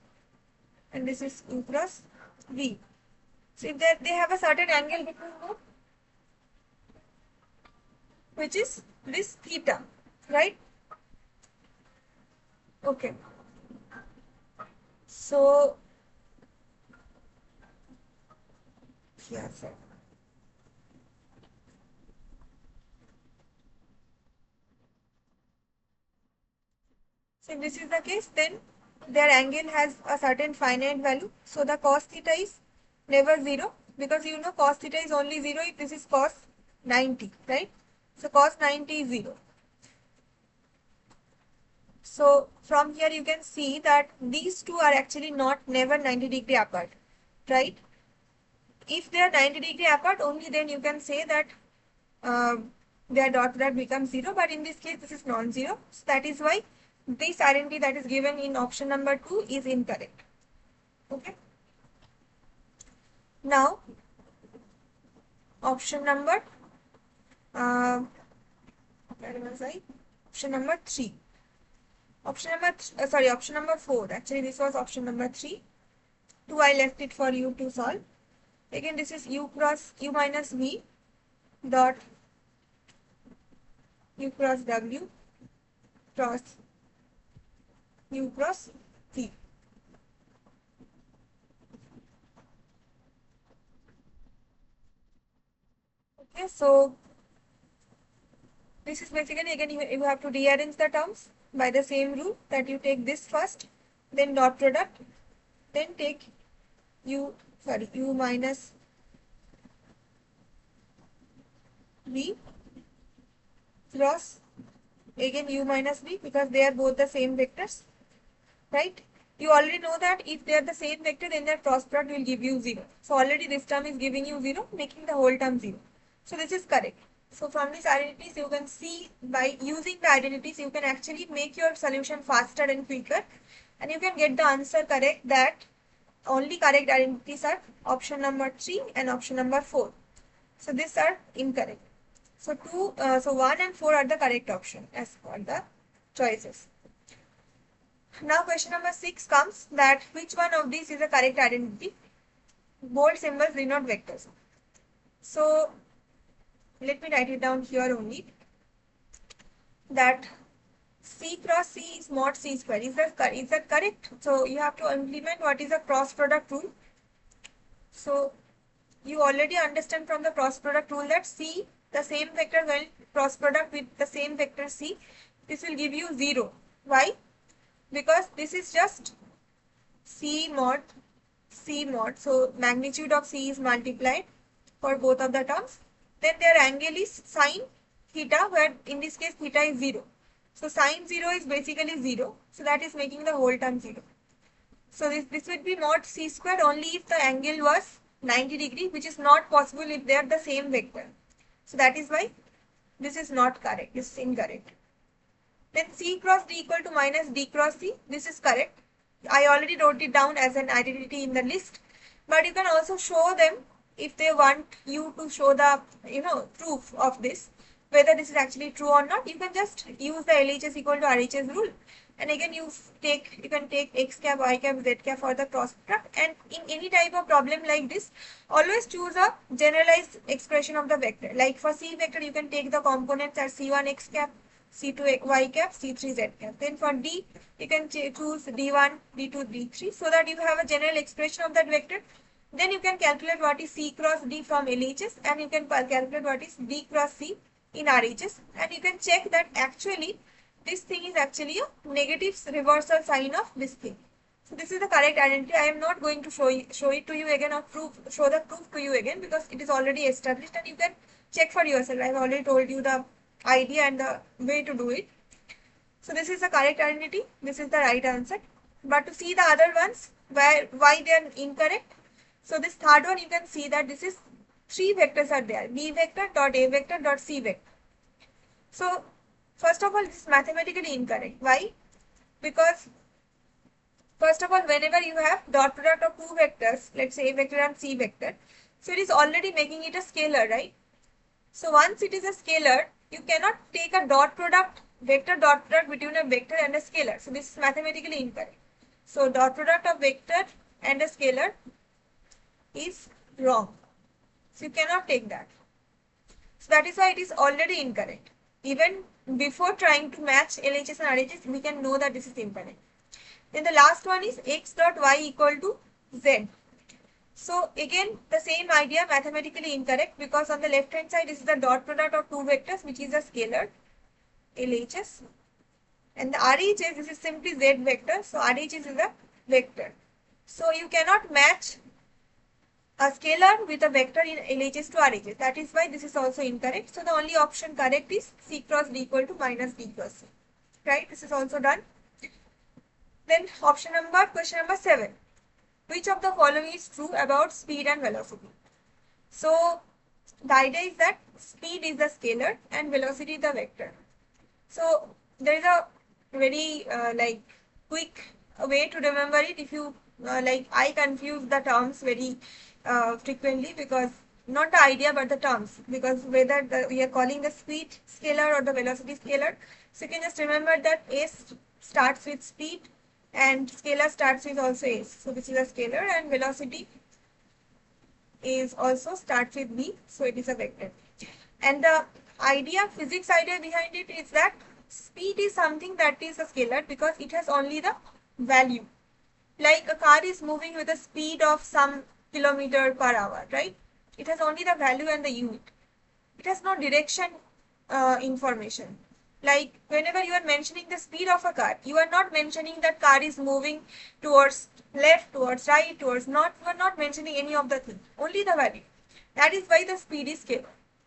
[SPEAKER 2] and this is U cross V. So if they have a certain angle between them, which is this theta, right? Okay. So, yeah, sir. So if this is the case, then their angle has a certain finite value. So the cos theta is never 0, because you know cos theta is only 0 if this is cos 90, right? So cos 90 is 0. So from here you can see that these two are actually never 90-degree apart, right? If they are 90-degree apart, only then you can say that their dot product becomes 0, but in this case this is non-zero. So that is why this identity that is given in option number 2 is incorrect. Okay. Now option number where was I? Option number 3. Option number 4. Actually, this was option number 3. 2 I left it for you to solve. Again, this is u cross u minus v dot u cross w cross u cross v. Okay, so this is basically, again, you have to rearrange the terms by the same rule that you take this first, then dot product, then take u minus v cross again u minus v, because they are both the same vectors, right? You already know that if they are the same vector, then their cross product will give you 0. So already this term is giving you 0, making the whole term 0. So this is correct. So from these identities, you can see by using the identities, you can actually make your solution faster and quicker, and you can get the answer correct. That only correct identities are option number 3 and option number 4. So these are incorrect. So 1 and 4 are the correct option as for the choices. Now question number 6 comes that which one of these is a correct identity? Bold symbols denote vectors. So let me write it down here only, that C cross C is mod C square. Is that correct? So you have to implement what is a cross product rule. So you already understand from the cross product rule that C, the same vector will cross product with the same vector C. This will give you 0. Why? Because this is just C mod. So magnitude of C is multiplied for both of the terms. Then their angle is sine theta, where in this case theta is 0. So sine 0 is basically 0. So that is making the whole term 0. So this would be mod C square only if the angle was 90 degree, which is not possible if they are the same vector. So that is why this is not correct. This is incorrect. Then C cross D equal to minus D cross C. This is correct. I already wrote it down as an identity in the list. But you can also show them if they want you to show the proof of this, whether this is actually true or not. You can just use the LHS equal to RHS rule, and again you can take x cap, y cap, z cap for the cross product. And in any type of problem like this, always choose a generalized expression of the vector. Like for C vector, you can take the components as C1 x cap, C2 y cap, C3 z cap. Then for D, you can choose D1, D2, D3, so that you have a general expression of that vector. Then you can calculate what is C cross D from LHS, and you can calculate what is D cross C in RHS, and you can check that actually this thing is actually a negative reversal sign of this thing. So this is the correct identity. I am not going to show it to you again or show the proof to you again, because it is already established and you can check for yourself. I have already told you the idea and the way to do it. So this is the correct identity. This is the right answer. But to see the other ones, why they are incorrect. So this third one, you can see that this is 3 vectors are there. B vector dot A vector dot C vector. So first of all, this is mathematically incorrect. Why? Because first of all, whenever you have dot product of 2 vectors, let's say A vector and C vector, so it is already making it a scalar, right? So once it is a scalar, you cannot take a dot product, vector dot product between a vector and a scalar. So this is mathematically incorrect. So dot product of vector and a scalar is wrong. So you cannot take that. So that is why it is already incorrect. Even before trying to match LHS and RHS, we can know that this is incorrect. Then the last one is x dot y equal to z. So again, the same idea, mathematically incorrect, because on the left hand side, this is the dot product of 2 vectors, which is a scalar, LHS. And the RHS, this is simply z vector. So RHS is a vector. So you cannot match a scalar with a vector in LHS to RHS. That is why this is also incorrect. So the only option correct is C cross D equal to minus D cross C. Right? This is also done. Then question number 7. Which of the following is true about speed and velocity? So the idea is that speed is the scalar and velocity is the vector. So there is a very quick way to remember it. If you I confuse the terms very frequently, because not the idea but the terms, because whether we are calling the speed scalar or the velocity scalar. So you can just remember that S starts with speed and scalar starts with also S. So this is a scalar, and velocity is also starts with V, so it is a vector. And the physics idea behind it is that speed is something that is a scalar because it has only the value. Like a car is moving with a speed of some kilometer per hour, right? It has only the value and the unit. It has no direction information. Like whenever you are mentioning the speed of a car, you are not mentioning that car is moving towards left, towards right, towards north. You are not mentioning any of the things, only the value. That is why the speed is scalar.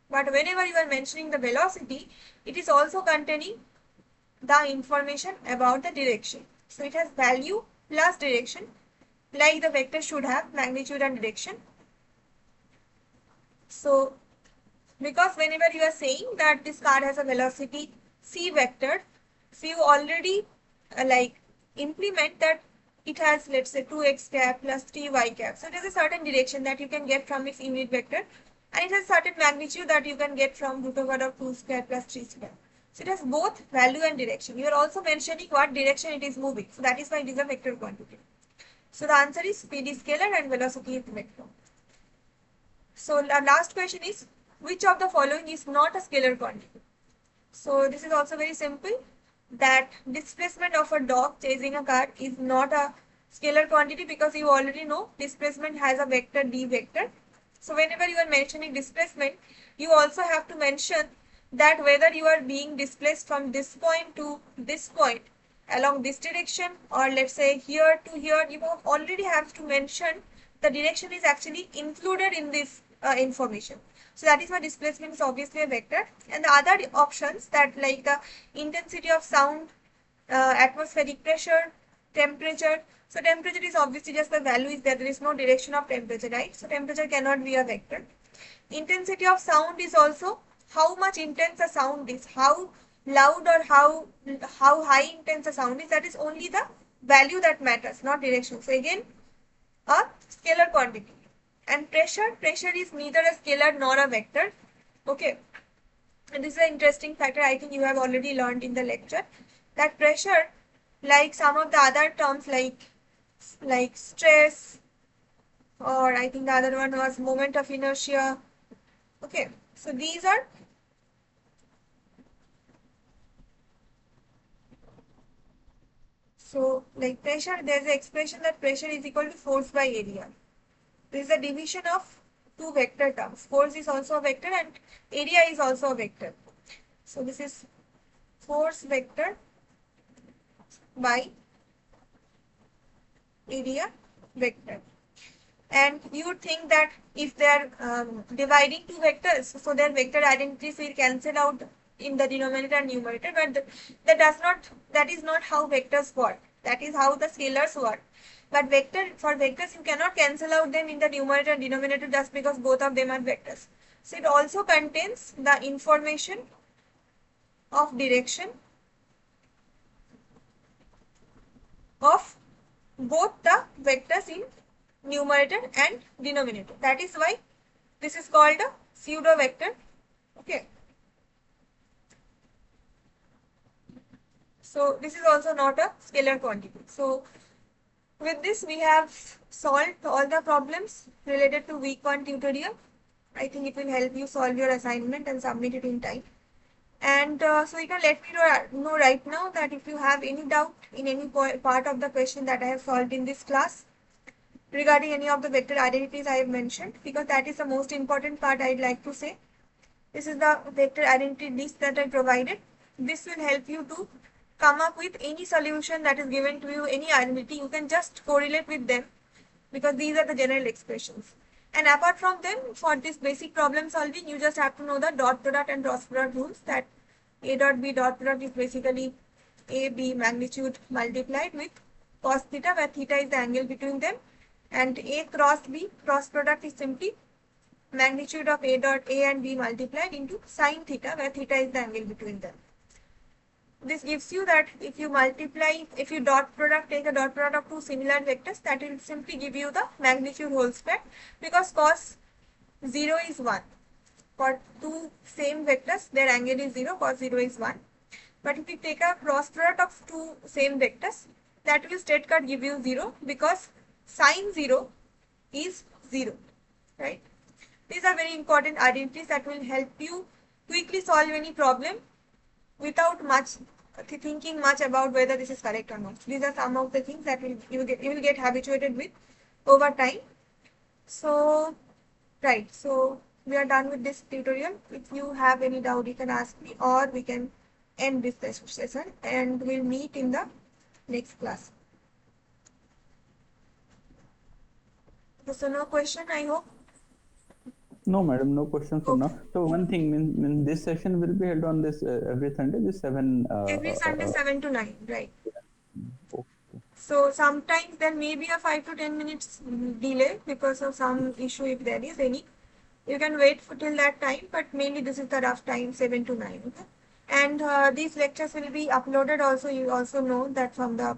[SPEAKER 2] But whenever you are mentioning the velocity, it is also containing the information about the direction. So it has value plus direction, like the vector should have magnitude and direction. So because whenever you are saying that this car has a velocity c vector, so you already implement that it has, let's say, 2x cap plus 3y cap. So there's a certain direction that you can get from its unit vector, and it has certain magnitude that you can get from root over of 2 square plus 3 square. So it has both value and direction. You are also mentioning what direction it is moving. So that is why it is a vector quantity. So the answer is speed is scalar and velocity is vector. So the last question is, which of the following is not a scalar quantity? So this is also very simple, that displacement of a dog chasing a car is not a scalar quantity because you already know displacement has a vector d vector. So whenever you are mentioning displacement, you also have to mention that whether you are being displaced from this point to this point along this direction, or let's say here to here, you already have to mention the direction is actually included in this information. So that is why displacement is obviously a vector. And the other options, that like the intensity of sound, atmospheric pressure, temperature. So temperature is obviously just the value is there. There is no direction of temperature, right? So temperature cannot be a vector. Intensity of sound is also how much intense a sound is, how loud or how high intense a sound is. That is only the value that matters, not direction. So again, a scalar quantity. And pressure is neither a scalar nor a vector. Okay. And this is an interesting factor I think you have already learned in the lecture, that pressure, like some of the other terms like stress, or I think the other one was moment of inertia. Okay. So these are like pressure, there's an expression that pressure is equal to force by area. This is a division of two vector terms. Force is also a vector and area is also a vector. So this is force vector by area vector. And you would think that if they are dividing two vectors, so their vector identities will cancel out in the denominator and numerator, but that is not how vectors work. That is how the scalars work. But for vectors, you cannot cancel out them in the numerator and denominator just because both of them are vectors. So it also contains the information of direction of both the vectors in numerator and denominator. That is why this is called a pseudo vector. Okay. So this is also not a scalar quantity. So with this, we have solved all the problems related to week 1 tutorial. I think it will help you solve your assignment and submit it in time. And so you can let me know right now that if you have any doubt in any part of the question that I have solved in this class regarding any of the vector identities I have mentioned, because that is the most important part I'd like to say. This is the vector identity list that I provided. This will help you to come up with any solution that is given to you, any identity. You can just correlate with them because these are the general expressions. And apart from them, for this basic problem solving, you just have to know the dot product and cross product rules, that A dot B dot product is basically A, B magnitude multiplied with cos theta, where theta is the angle between them, and A cross B, cross product is simply magnitude of A dot A and B multiplied into sin theta, where theta is the angle between them. This gives you that if you multiply, if you dot product, take a dot product of two similar vectors, that will simply give you the magnitude whole square, because cos 0 is 1. For two same vectors, their angle is 0, cos 0 is 1. But if you take a cross product of two same vectors, that will straight cut give you 0, because sin 0 is 0, right? These are very important identities that will help you quickly solve any problem without much thinking much about whether this is correct or not. These are some of the things that you will get habituated with over time. So, right. So we are done with this tutorial. If you have any doubt, you can ask me, or we can end this session, and we'll meet in the next class. So no question, I hope.
[SPEAKER 1] No, madam, no questions for
[SPEAKER 2] Okay.
[SPEAKER 1] now. So one thing, means this session will be held on this every Sunday, this 7.
[SPEAKER 2] Every Sunday 7 to 9, right?
[SPEAKER 1] Okay.
[SPEAKER 2] So sometimes there may be a 5 to 10 minutes delay because of some issue, if there is any. You can wait for till that time, but mainly this is the rough time, 7 to 9. Okay? And these lectures will be uploaded also. You also know that from the,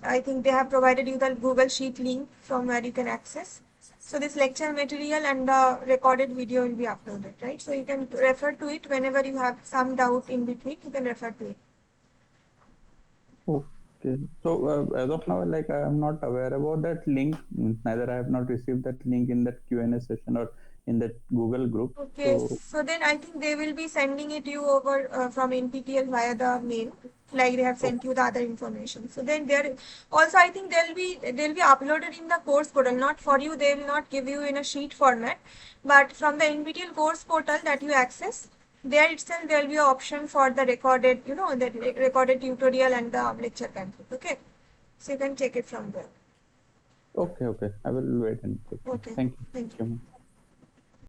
[SPEAKER 2] I think they have provided you the Google Sheet link from where you can access. So this lecture material and the recorded video will be uploaded, right? So you can refer to it whenever you have some doubt in between, you can refer to it.
[SPEAKER 1] Okay. So as of now, like I am not aware about that link. Neither I have not received that link in that Q&A session or in that Google group.
[SPEAKER 2] Okay,
[SPEAKER 1] So
[SPEAKER 2] so then I think they will be sending it you over from NPTEL via the mail, like they have sent you the other information. So then there also, I think they'll be uploaded in the course portal. Not for you, they will not give you in a sheet format, but from the NPTEL course portal that you access, there itself there will be an option for the recorded, the recorded tutorial and the lecture content. Okay, so you can check it from there.
[SPEAKER 1] okay, I will wait and check.
[SPEAKER 2] Okay,
[SPEAKER 1] Thank you.
[SPEAKER 2] thank you.